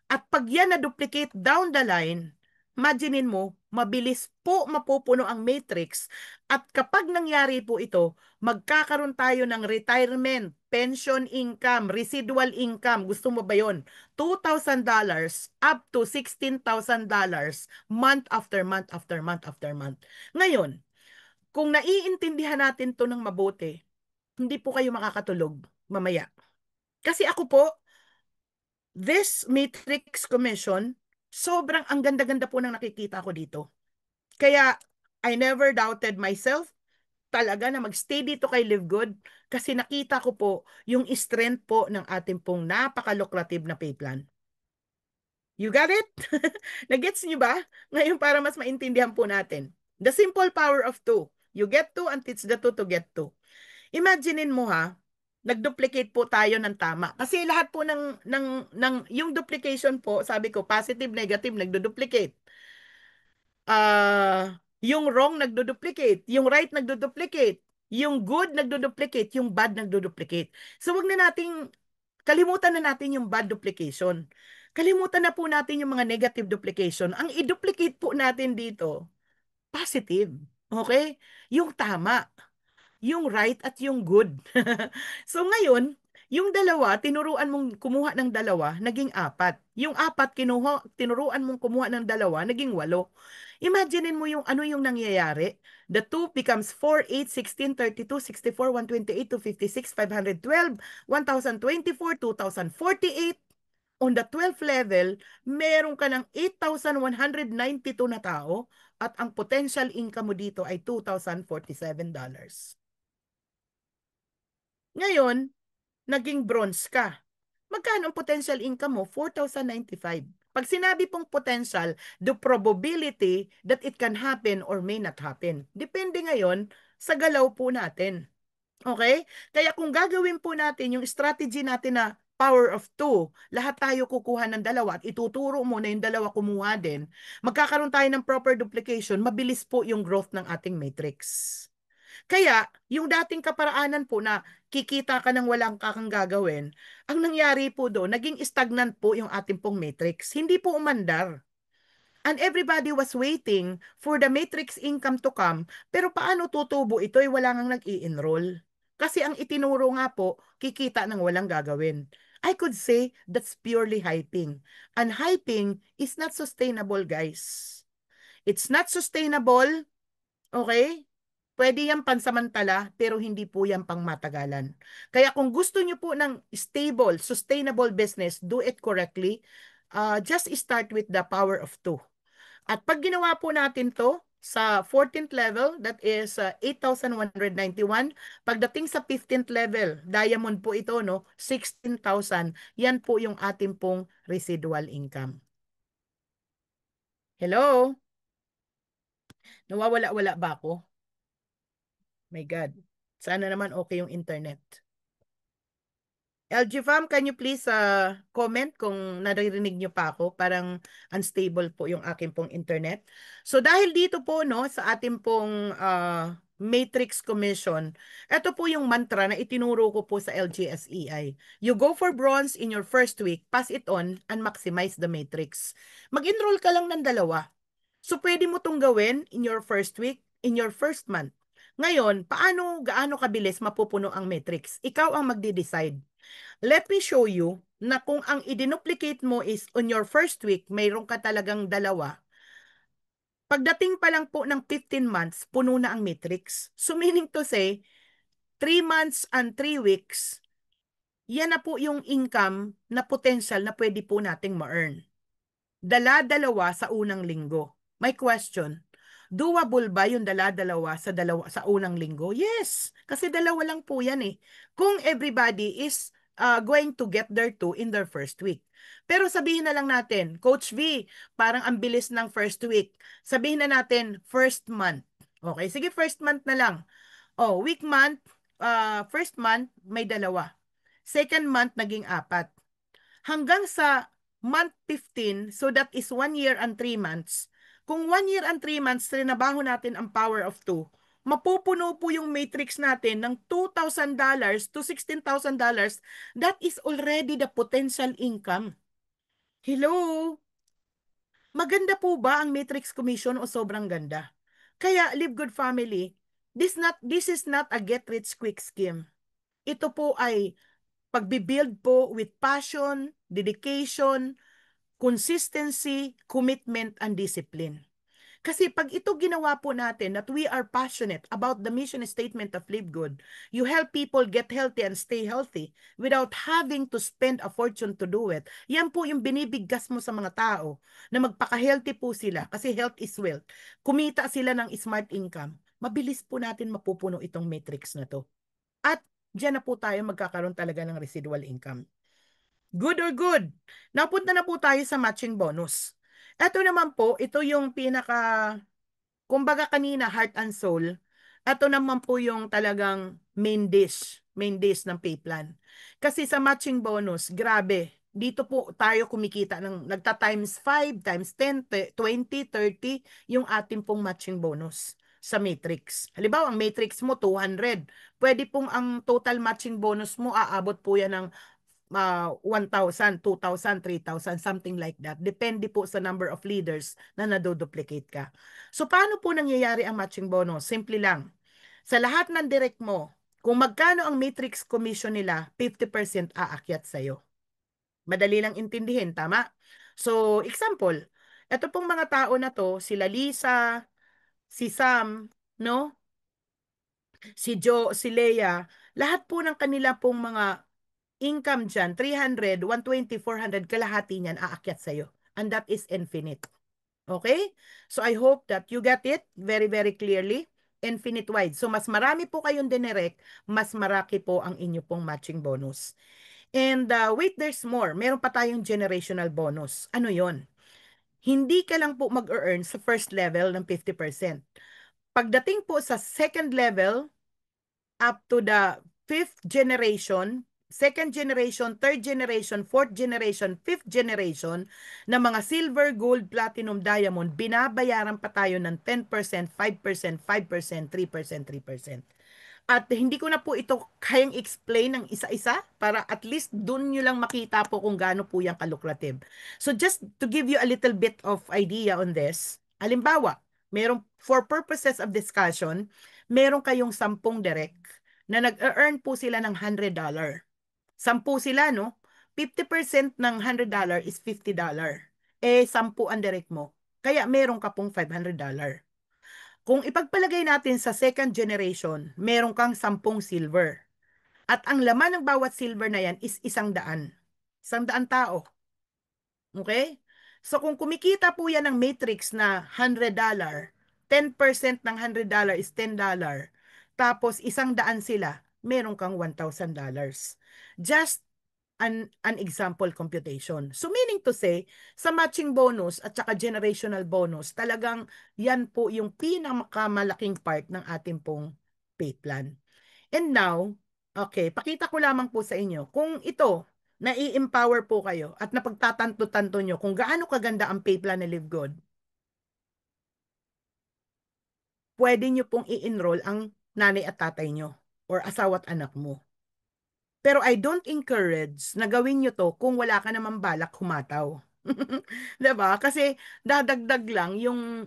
A: At pag yan na-duplicate down the line, imaginein mo, mabilis po mapupuno ang matrix. At kapag nangyari po ito, magkakaroon tayo ng retirement, pension income, residual income. Gusto mo ba yun? $2,000 up to $16,000 month after month after month after month. Ngayon, kung naiintindihan natin to ng mabuti, hindi po kayo makakatulog mamaya. Kasi ako po, this Matrix Commission, sobrang ang ganda-ganda po ng nakikita ko dito. Kaya, I never doubted myself talaga na magstay dito kay Live Good kasi nakita ko po yung strength po ng ating pong napaka-lucrative na pay plan. You got it? Nagets niyo ba? Ngayon para mas maintindihan po natin. The simple power of two. You get two and teach the two to get two. Imaginein mo ha, nag-duplicate po tayo ng tama. Kasi lahat po ng yung duplication po, sabi ko, positive, negative, nagdo-duplicate. Yung wrong nagdo-duplicate, yung right nagdo-duplicate, yung good nagdo-duplicate, yung bad nagdo-duplicate. So wag na nating kalimutan na natin yung bad duplication. Kalimutan na po natin yung mga negative duplication. Ang i-duplicate po natin dito, positive. Okay? Yung tama, yung right at yung good. So ngayon, yung dalawa, tinuruan mong kumuha ng dalawa, naging apat. Yung apat, tinuruan mong kumuha ng dalawa, naging 8. Imaginein mo yung ano yung nangyayari. The 2 becomes 4, 8, 16, 32, 64, 128, 256, 512, 1024, 2048. On the 12th level, meron ka ng 8,192 na tao at ang potential income mo dito ay $2,047. Ngayon, naging bronze ka. Magkano ang potential income mo? 4,095. Pag sinabi pong potential, the probability that it can happen or may not happen. Depende ngayon sa galaw po natin. Okay? Kaya kung gagawin po natin yung strategy natin na power of 2, lahat tayo kukuha ng dalawa at ituturo mo na yung dalawa kumuha din, magkakaroon tayo ng proper duplication, mabilis po yung growth ng ating matrix. Kaya, yung dating kaparaanan po na kikita ka ng walang kakang gagawin, ang nangyari po doon, naging stagnant po yung ating pong matrix. Hindi po umandar. And everybody was waiting for the matrix income to come, pero paano tutubo ito ay wala nang nag-i-enroll. Kasi ang itinuro nga po, kikita ng walang gagawin. I could say that's purely hyping. And hyping is not sustainable, guys. It's not sustainable. Okay? Pwede yan pansamantala, pero hindi po yan pangmatagalan. Kaya kung gusto nyo po ng stable, sustainable business, do it correctly. Just start with the power of 2. At pag ginawa po natin to, sa 14th level, that is 8,191. Pagdating sa 15th level, diamond po ito, no? 16,000. Yan po yung ating pong residual income. Hello? Nawawala-wala ba ako? My God. Sana naman okay yung internet. LG Fam, can you please comment kung naririnig niyo pa ako? Parang unstable po yung akin pong internet. So dahil dito po no sa ating pong Matrix Commission, ito po yung mantra na itinuro ko po sa LGSEI. You go for bronze in your first week, pass it on, and maximize the matrix. Mag-enroll ka lang ng dalawa. So pwede mo tong gawin in your first week, in your first month. Ngayon, gaano kabilis mapupuno ang matrix? Ikaw ang magde-decide. Let me show you na kung ang idinuplicate mo is on your first week, mayroon ka talagang dalawa. Pagdating pa lang po ng 15 months, puno na ang matrix. So meaning to say, 3 months and 3 weeks, yan na po yung income na potential na pwede po nating ma-earn. Dala-dalawa sa unang linggo. My question, doable ba yung dala-dalawa sa unang linggo? Yes, kasi dalawa lang po yan eh. Kung everybody is going to get there too in their first week. Pero sabihin na lang natin, Coach V, parang ang bilis ng first week. Sabihin na natin, first month. Okay, sige, first month na lang. Oh, first month, may dalawa. Second month, naging apat hanggang sa month 15, so that is 1 year and 3 months. Kung 1 year and 3 months, trinabaho natin ang power of 2, mapupuno po yung matrix natin ng $2,000 to $16,000. That is already the potential income. Hello? Maganda po ba ang matrix commission o sobrang ganda? Kaya, Live Good Family, this is not a get rich quick scheme. Ito po ay pagbibuild po with passion, dedication, consistency, commitment, and discipline. Kasi pag ito ginawa po natin that we are passionate about the mission statement of Live Good, you help people get healthy and stay healthy without having to spend a fortune to do it. Yan po yung binibigkas mo sa mga tao na magpaka-healthy po sila kasi health is wealth. Kumita sila ng smart income. Mabilis po natin mapupuno itong matrix na to. At diyan na po tayo magkakaroon talaga ng residual income. Good or good? Napunta na po tayo sa matching bonus. Ito naman po, ito yung kumbaga kanina, heart and soul. Ito naman po yung talagang main dish ng pay plan. Kasi sa matching bonus, grabe, dito po tayo kumikita ng nagta times 5, times 10, 20, 30 yung ating pong matching bonus sa matrix. Halimbawa, ang matrix mo 200. Pwede pong ang total matching bonus mo aabot po yan ng 1,000, 2,000, 3,000, something like that. Depende po sa number of leaders na nadoduplicate ka. So, paano po nangyayari ang matching bonus? Simple lang. Sa lahat ng direct mo, kung magkano ang matrix commission nila, 50% aakyat sa'yo. Madali lang intindihin, tama? So, example, ito pong mga tao na to, sila Lisa, si Sam, no? Si Joe, si Leia, lahat po ng kanila pong mga income dyan, 300, 120, 400, kalahati niyan aakyat sa'yo. And that is infinite. Okay? So I hope that you get it very, very clearly. Infinite wide. So mas marami po kayong dinirect, mas maraki po ang inyo pong matching bonus. And wait, there's more. Meron pa tayong generational bonus. Ano yon? Hindi ka lang po mag-earn sa first level ng 50%. Pagdating po sa second level, up to the fifth generation, second generation, third generation, fourth generation, fifth generation na mga silver, gold, platinum, diamond, binabayaran pa tayo ng 10%, 5%, 5%, 3%, 3%. At hindi ko na po ito kayang explain ng isa-isa para at least dun nyo lang makita po kung gaano po yung kalukrative. So just to give you a little bit of idea on this, halimbawa, for purposes of discussion, meron kayong 10 direct na nag-earn po sila ng $100. 10 sila, no? 50% ng $100 is $50. Eh, 10 ang direct mo. Kaya meron ka pong $500. Kung ipagpalagay natin sa second generation, meron kang 10 silver. At ang laman ng bawat silver na yan is 100. 100 tao. Okay? So kung kumikita po yan ng matrix na $100, 10% ng $100 is $10. Tapos 100 sila, meron kang $1,000. Just an example computation. So meaning to say, sa matching bonus at saka generational bonus, talagang yan po yung pinakamalaking part ng ating pong pay plan. And now, okay, pakita ko lamang po sa inyo kung ito, nai-empower po kayo at napagtatanto-tanto nyo kung gaano kaganda ang pay plan ni Live Good, pwede nyo pong i-enroll ang nanay at tatay nyo or asawa at anak mo. Pero I don't encourage na gawin nyo to kung wala ka naman balak humataw. 'Di ba? Kasi dadagdag lang yung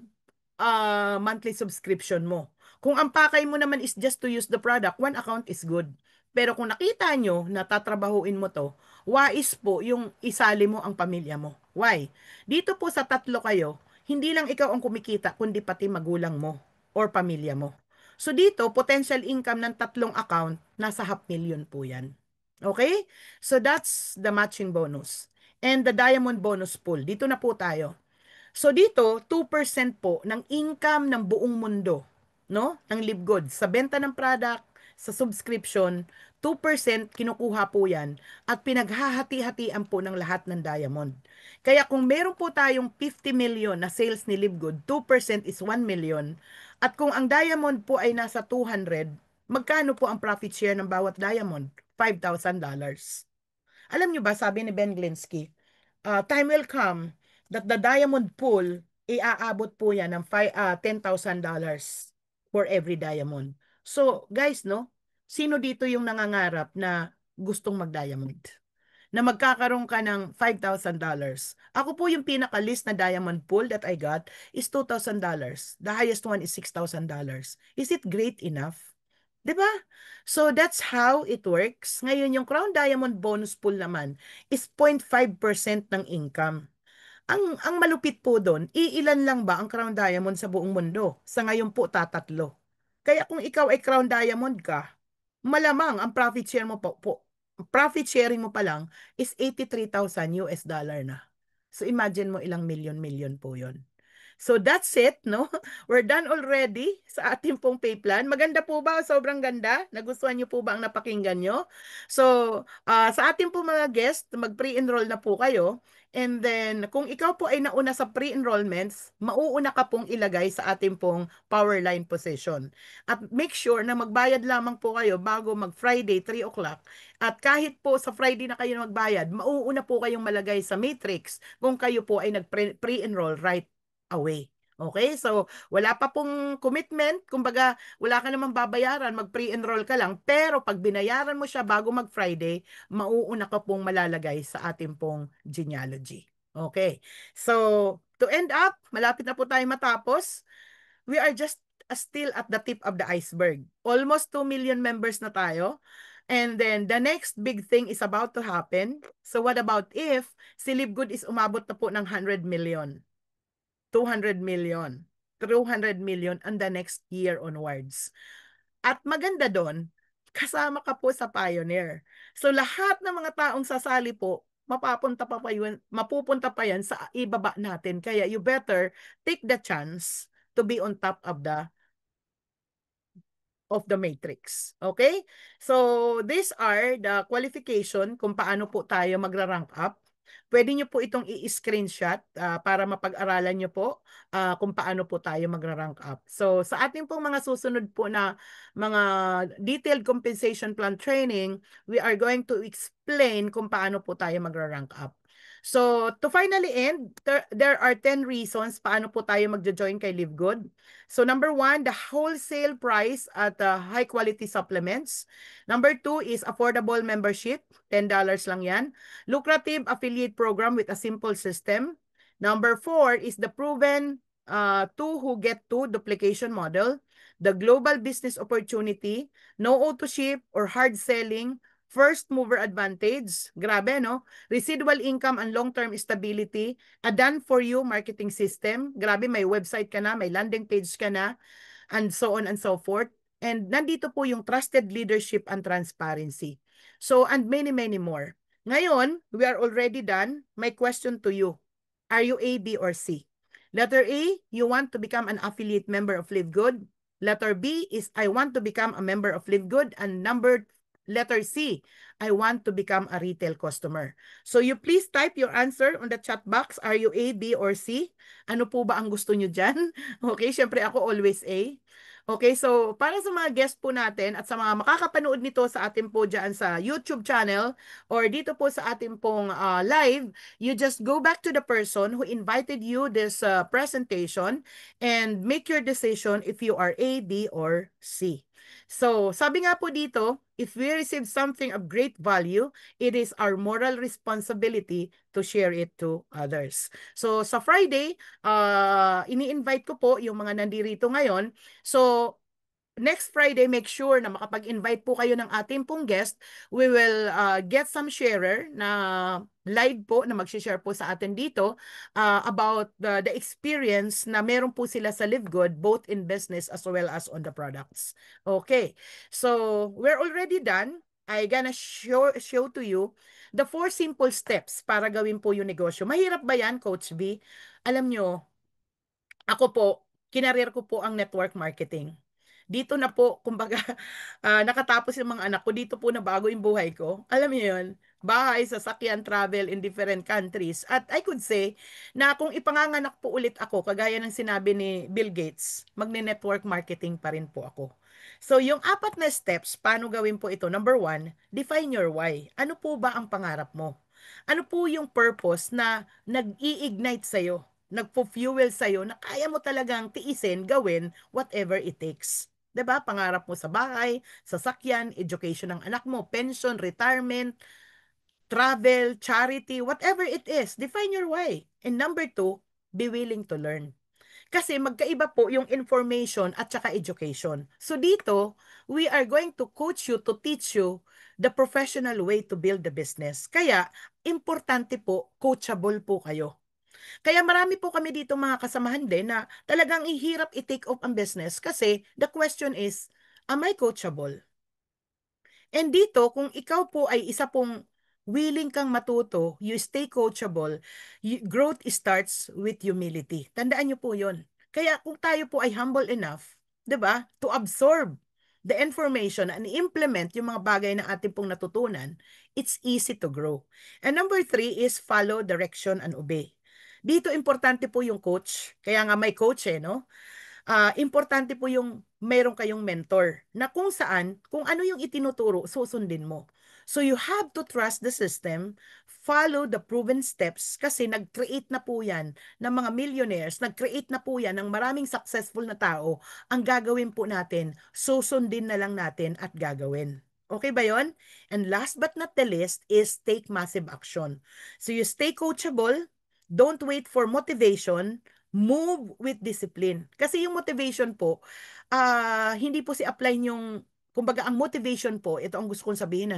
A: monthly subscription mo. Kung ang pakay mo naman is just to use the product, one account is good. Pero kung nakita nyo na tatrabahuin mo to, wais po yung isali mo ang pamilya mo. Why? Dito po sa tatlo kayo, hindi lang ikaw ang kumikita, kundi pati magulang mo or pamilya mo. So dito, potential income ng tatlong account, nasa 500,000 po yan. Okay? So that's the matching bonus. And the diamond bonus pool. Dito na po tayo. So dito, 2% po ng income ng buong mundo, no? Ng Live Good. Sa benta ng product, sa subscription, 2% kinukuha po yan at pinaghahati-hatian po ng lahat ng diamond. Kaya kung meron po tayong 50 million na sales ni Live Good, 2% is 1 million. At kung ang diamond po ay nasa 200, magkano po ang profit share ng bawat diamond? $5,000. Alam nyo ba, sabi ni Ben Glinsky, time will come that the diamond pool, iaabot po yan ng $10,000 for every diamond. So, guys, no? Sino dito yung nangangarap na gustong mag-diamond? Na magkakaroon ka ng $5,000. Ako po yung pinaka-list na diamond pool that I got is $2,000. The highest one is $6,000. Is it great enough? 'Di ba? So that's how it works. Ngayon, yung Crown Diamond Bonus Pool naman is 0.5% ng income. Ang malupit po doon, iilan lang ba ang Crown Diamond sa buong mundo? Sa ngayon po, tatatlo. Kaya kung ikaw ay Crown Diamond ka, malamang ang profit share mo profit sharing mo pa lang is 83,000 US dollar na. So imagine mo ilang million-million po 'yon. So that's it, no? We're done already sa ating pong pay plan. Maganda po ba? Sobrang ganda. Nagustuhan niyo po ba ang napakinggan niyo? So, sa ating pong mga guest, mag-pre-enroll na po kayo. And then, kung ikaw po ay nauna sa pre-enrollments, mauuna ka pong ilagay sa ating pong power line position. At make sure na magbayad lamang po kayo bago mag-Friday, 3 o'clock. At kahit po sa Friday na kayo magbayad, mauuna po kayong malagay sa matrix kung kayo po ay nag-pre-enroll right away. Okay? So, wala pa pong commitment. Kumbaga, wala ka namang babayaran. Mag-pre-enroll ka lang. Pero pag binayaran mo siya bago mag-Friday, mauuna ka pong malalagay sa ating pong genealogy. Okay. So, to end up, malapit na po tayo matapos. We are just still at the tip of the iceberg. Almost 2 million members na tayo. And then, the next big thing is about to happen. So, what about if si Live Good is umabot na po ng 100 million? 200 million, 200 million on the next year onwards. At maganda doon, kasama ka po sa Pioneer. So lahat ng mga taong sasali po, mapupunta pa yan sa ibaba natin. Kaya you better take the chance to be on top of the matrix. Okay? So, these are the qualification kung paano po tayo magra-rank up. Pwede nyo po itong i-screenshot para mapag-aralan nyo po kung paano po tayo magra-rank up. So, sa ating pong mga susunod po na mga detailed compensation plan training, we are going to explain kung paano po tayo magra-rank up. So, to finally end, there are 10 reasons paano po tayo magjo-join kay Live Good. So, number 1, the wholesale price at high quality supplements. Number 2 is affordable membership, $10 lang yan. Lucrative affiliate program with a simple system. Number 4 is the proven two who get two duplication model. The global business opportunity, no auto ship or hard selling, first mover advantage, grabe no? Residual income and long-term stability, a done-for-you marketing system, grabe may website ka na, may landing page ka na, and so on and so forth. And nandito po yung trusted leadership and transparency. So, and many, many more. Ngayon, we are already done. My question to you, are you A, B, or C? Letter A, you want to become an affiliate member of Live Good. Letter B is I want to become a member of Live Good. And Letter C, I want to become a retail customer. So you please type your answer on the chat box. Are you A, B, or C? Ano po ba ang gusto nyo dyan? Okay, syempre ako always A. Okay, so para sa mga guest po natin at sa mga makakapanood nito sa atin po dyan sa YouTube channel or dito po sa atin pong live, you just go back to the person who invited you this presentation and make your decision if you are A, B, or C. So, sabi nga po dito, if we receive something of great value, it is our moral responsibility to share it to others. So, sa Friday, ini-invite ko po yung mga nandirito ngayon. So, next Friday, make sure na makapag-invite po kayo ng ating pong guest. We will get some sharer na live po na mag-share po sa atin dito about the experience na meron po sila sa Live Good, both in business as well as on the products. Okay, so we're already done. I gonna show to you the 4 simple steps para gawin po yung negosyo. Mahirap ba yan, Coach B? Alam nyo, ako po, kinareer ko po ang network marketing. Dito na po, kumbaga, nakatapos yung mga anak ko, dito po na bago yung buhay ko. Alam niyo yun, bahay, sasakyan, travel in different countries. At I could say na kung ipanganganak po ulit ako, kagaya ng sinabi ni Bill Gates, magne-network marketing pa rin po ako. So, yung 4 na steps, paano gawin po ito? Number 1, define your why. Ano po ba ang pangarap mo? Ano po yung purpose na nag-i-ignite sa'yo, nagpo-fuel sa'yo na kaya mo talagang tiisin, gawin, whatever it takes. 'Di ba? Pangarap mo sa bahay, sasakyan, education ng anak mo, pension, retirement, travel, charity, whatever it is, define your why. And number 2, be willing to learn. Kasi magkaiba po yung information at saka education. So dito, we are going to coach you to teach you the professional way to build the business. Kaya, importante po, coachable po kayo. Kaya marami po kami dito mga kasamahan din na talagang ihirap i-take off ang business kasi the question is, am I coachable? And dito, kung ikaw po ay isa pong willing kang matuto, you stay coachable, growth starts with humility. Tandaan niyo po yon. Kaya kung tayo po ay humble enough, 'di ba, to absorb the information and implement yung mga bagay na ating pong natutunan, it's easy to grow. And number 3 is follow direction and obey. Dito importante po yung coach. Kaya nga may coach no? Importante po yung meron kayong mentor na kung saan, kung ano yung itinuturo, susundin mo. So you have to trust the system, follow the proven steps kasi nag-create na po yan ng mga millionaires, nag-create na po yan ng maraming successful na tao. Ang gagawin po natin, susundin na lang natin at gagawin. Okay ba yon? And last but not the least is take massive action. So you stay coachable, don't wait for motivation, move with discipline. Kasi yung motivation po, hindi po si-apply yung, kumbaga ang motivation po, ito ang gusto kong sabihin,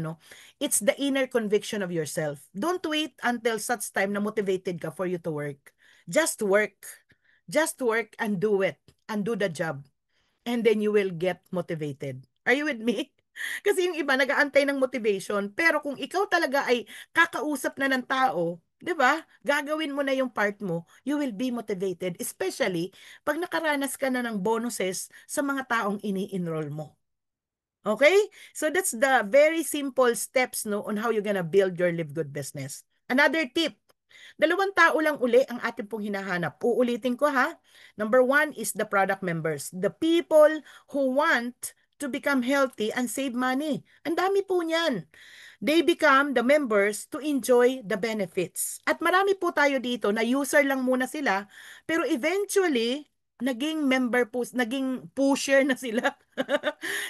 A: it's the inner conviction of yourself. Don't wait until such time na motivated ka for you to work. Just work. Just work and do it. And do the job. And then you will get motivated. Are you with me? Kasi yung iba nag-aantay ng motivation, pero kung ikaw talaga ay kakausap na ng tao, 'di ba? Gagawin mo na yung part mo, you will be motivated, especially pag nakaranas ka na ng bonuses sa mga taong ini-enroll mo. Okay? So that's the very simple steps on how you're gonna build your Live Good business. Another tip, 2 tao lang uli ang ating pong hinahanap. Uulitin ko ha. Number 1 is the product members. The people who want to become healthy and save money. Ang dami po niyan. They become the members to enjoy the benefits. At marami po tayo dito na user lang muna sila, pero eventually, naging member po, naging pusher na sila.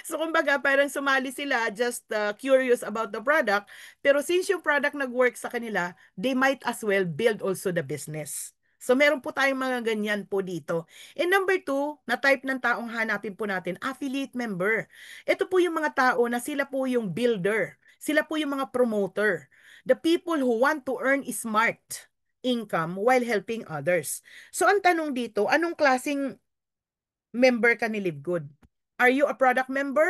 A: So kumbaga parang sumali sila just curious about the product, pero since yung product nag-work sa kanila, they might as well build also the business. So meron po tayong mga ganyan po dito. And number 2, na type ng taong hanapin po natin, affiliate member. Ito po yung mga tao na sila po yung builder. Sila po yung mga promoter. The people who want to earn smart income while helping others. So ang tanong dito, anong klasing member ka ni Live Good? Are you a product member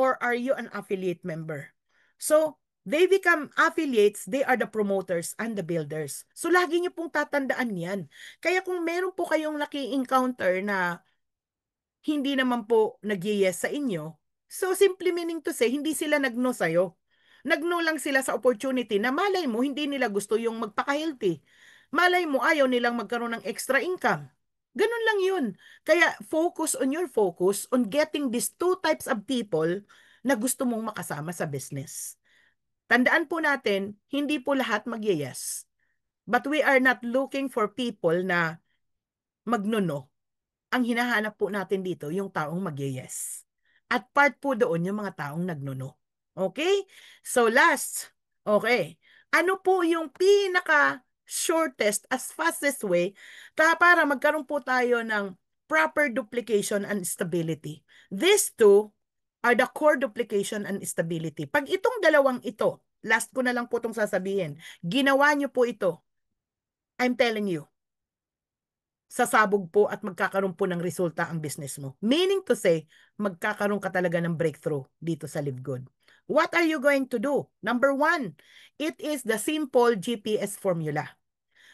A: or are you an affiliate member? So, they become affiliates, they are the promoters and the builders. So, lagi niyo pong tatandaan yan. Kaya kung meron po kayong naki-encounter na hindi naman po nag-yes sa inyo, So, simply meaning to say, hindi sila nag-no sa'yo. Nag-no lang sila sa opportunity na malay mo, hindi nila gusto yung magpaka-healthy. Malay mo, ayaw nilang magkaroon ng extra income. Ganun lang yun. Kaya focus on your focus on getting these two types of people na gusto mong makasama sa business. Tandaan po natin, hindi po lahat mag-yes. But we are not looking for people na magnono. Ang hinahanap po natin dito, yung taong mag-yes. At part po doon yung mga taong nagnono. Okay? So last, okay. Ano po yung pinaka shortest as fastest way para magkaroon po tayo ng proper duplication and stability? These two are the core duplication and stability. Pag itong dalawang ito, last ko na lang po itong sasabihin, ginawa nyo po ito, I'm telling you, sasabog po at magkakaroon po ng resulta ang business mo. Meaning to say, magkakaroon ka talaga ng breakthrough dito sa Live Good. What are you going to do? Number one, it is the simple GPS formula.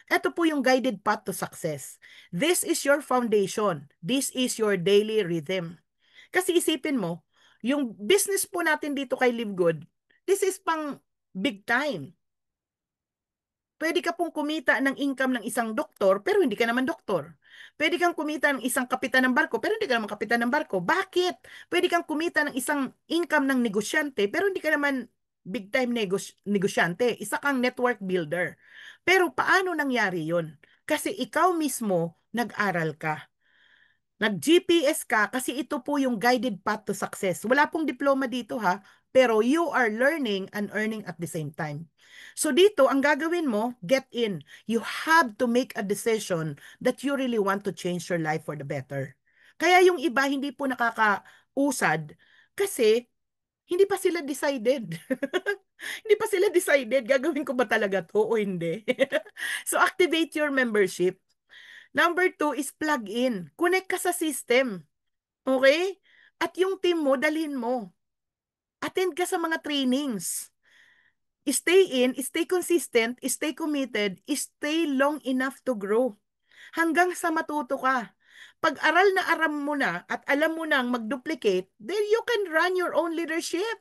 A: Ito po yung guided path to success. This is your foundation. This is your daily rhythm. Kasi isipin mo, yung business po natin dito kay Live Good, this is pang big time. Pwede ka pong kumita ng income ng isang doktor, pero hindi ka naman doktor. Pwede kang kumita ng isang kapitan ng barko, pero hindi ka naman kapitan ng barko. Bakit? Pwede kang kumita ng isang income ng negosyante, pero hindi ka naman big time negosyante. Isa kang network builder. Pero paano nangyari yon? Kasi ikaw mismo nag-aral ka. Nag-GPS ka kasi ito po yung guided path to success. Wala pong diploma dito ha, pero you are learning and earning at the same time. So dito, ang gagawin mo, get in. You have to make a decision that you really want to change your life for the better. Kaya yung iba hindi po nakakausad kasi hindi pa sila decided. Hindi pa sila decided, gagawin ko ba talaga to o hindi? So activate your membership. Number two is plug in. Connect ka sa system. Okay? At yung team mo, dalhin mo. Attend ka sa mga trainings. Stay in, stay consistent, stay committed, stay long enough to grow. Hanggang sa matuto ka. Pag aral na aram mo na at alam mo nang mag-duplicate, then you can run your own leadership.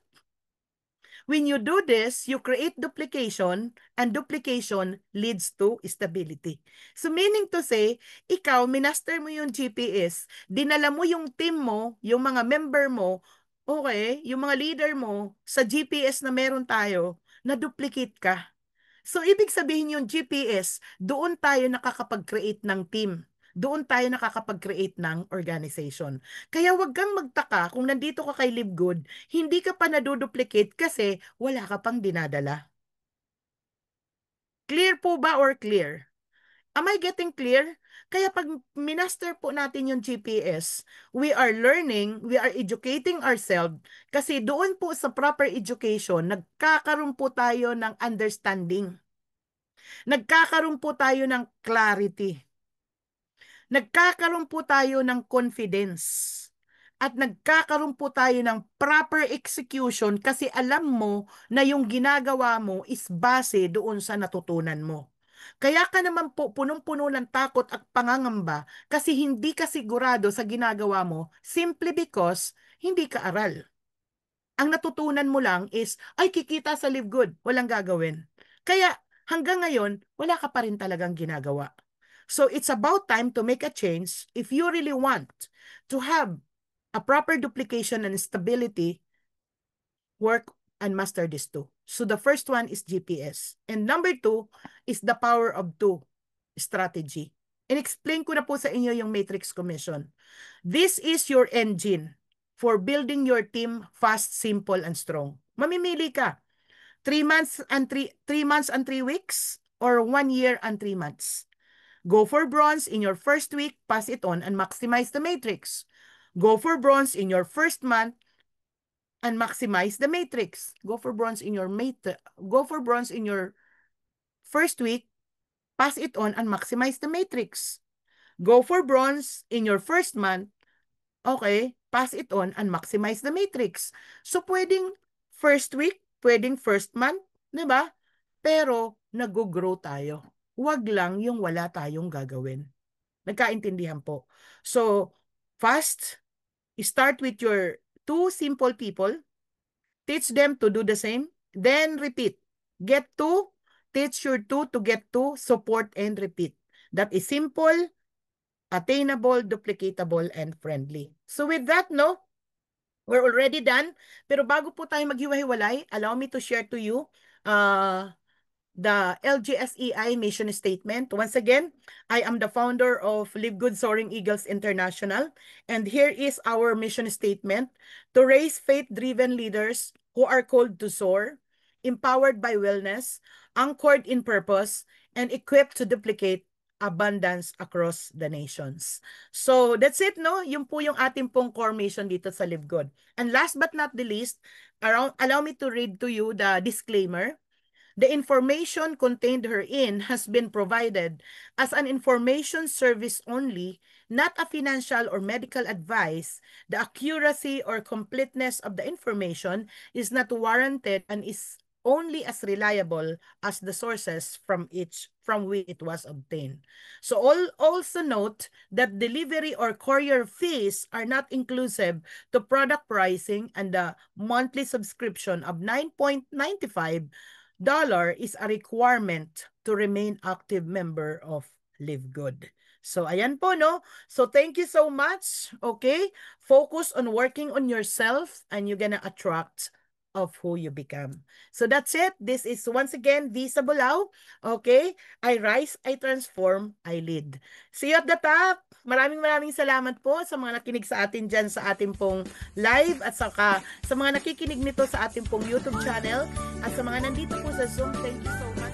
A: When you do this, you create duplication, and duplication leads to stability. So meaning to say, ikaw, minaster mo yung GPS, dinala mo yung team mo, yung mga member mo, okay, yung mga leader mo, sa GPS na meron tayo, na-duplicate ka. So, ibig sabihin yung GPS, doon tayo nakakapag-create ng team. Doon tayo nakakapag-create ng organization. Kaya wag kang magtaka kung nandito ka kay Live Good, hindi ka pa naduduplicate kasi wala ka pang dinadala. Clear po ba or clear? Am I getting clear? Kaya pag minaster po natin yung GPS, we are learning, we are educating ourselves kasi doon po sa proper education, nagkakaroon po tayo ng understanding. Nagkakaroon po tayo ng clarity. Nagkakaroon po tayo ng confidence. At nagkakaroon po tayo ng proper execution kasi alam mo na yung ginagawa mo is base doon sa natutunan mo. Kaya ka naman po punong-puno ng takot at pangangamba kasi hindi ka sigurado sa ginagawa mo simply because hindi ka aral. Ang natutunan mo lang is, ay kikita sa Live Good, walang gagawin. Kaya hanggang ngayon, wala ka pa rin talagang ginagawa. So it's about time to make a change if you really want to have a proper duplication and stability, work and master this two. So the first one is GPS. And number two is the power of two, strategy. And explain ko na po sa inyo yung matrix commission. This is your engine for building your team fast, simple, and strong. Mamimili ka. 3 months and 3 weeks or 1 year and 3 months. Go for bronze in your first week, pass it on, and maximize the matrix. Go for bronze in your first month and maximize the matrix. Go for bronze in your first week, pass it on, and maximize the matrix. Go for bronze in your first month, okay, pass it on and maximize the matrix. So, pwedeng first week, pwedeng first month, di ba? Pero, nag-grow tayo. Huwag lang yung wala tayong gagawin. Nagkaintindihan po. So, fast, start with your two simple people, teach them to do the same, then repeat. Get two, teach your two to get two, support and repeat. That is simple, attainable, duplicatable, and friendly. So with that, no, we're already done. Pero bago po tayo maghiwa-hiwalay, allow me to share to you uh, the LGSEI mission statement. Once again, I am the founder of Live Good Soaring Eagles International, and here is our mission statement: to raise faith-driven leaders who are called to soar, empowered by wellness, anchored in purpose, and equipped to duplicate abundance across the nations. So that's it, no? Yung po yung ating pong core mission dito sa Live Good. And last but not the least, allow me to read to you the disclaimer. The information contained herein has been provided as an information service only, not a financial or medical advice. The accuracy or completeness of the information is not warranted and is only as reliable as the sources from which it was obtained. So also note that delivery or courier fees are not inclusive to product pricing, and the monthly subscription of $9.95 is a requirement to remain active member of Live Good. So, ayan po, no? So, thank you so much. Okay? Focus on working on yourself and you're gonna attract of who you become. So, that's it. This is once again Visa Bulao. Okay? I rise, I transform, I lead. See you at the top. Maraming salamat po sa mga nakinig sa atin dyan sa ating pong live at saka sa mga nakikinig nito sa ating pong YouTube channel at sa mga nandito po sa Zoom. Thank you so much.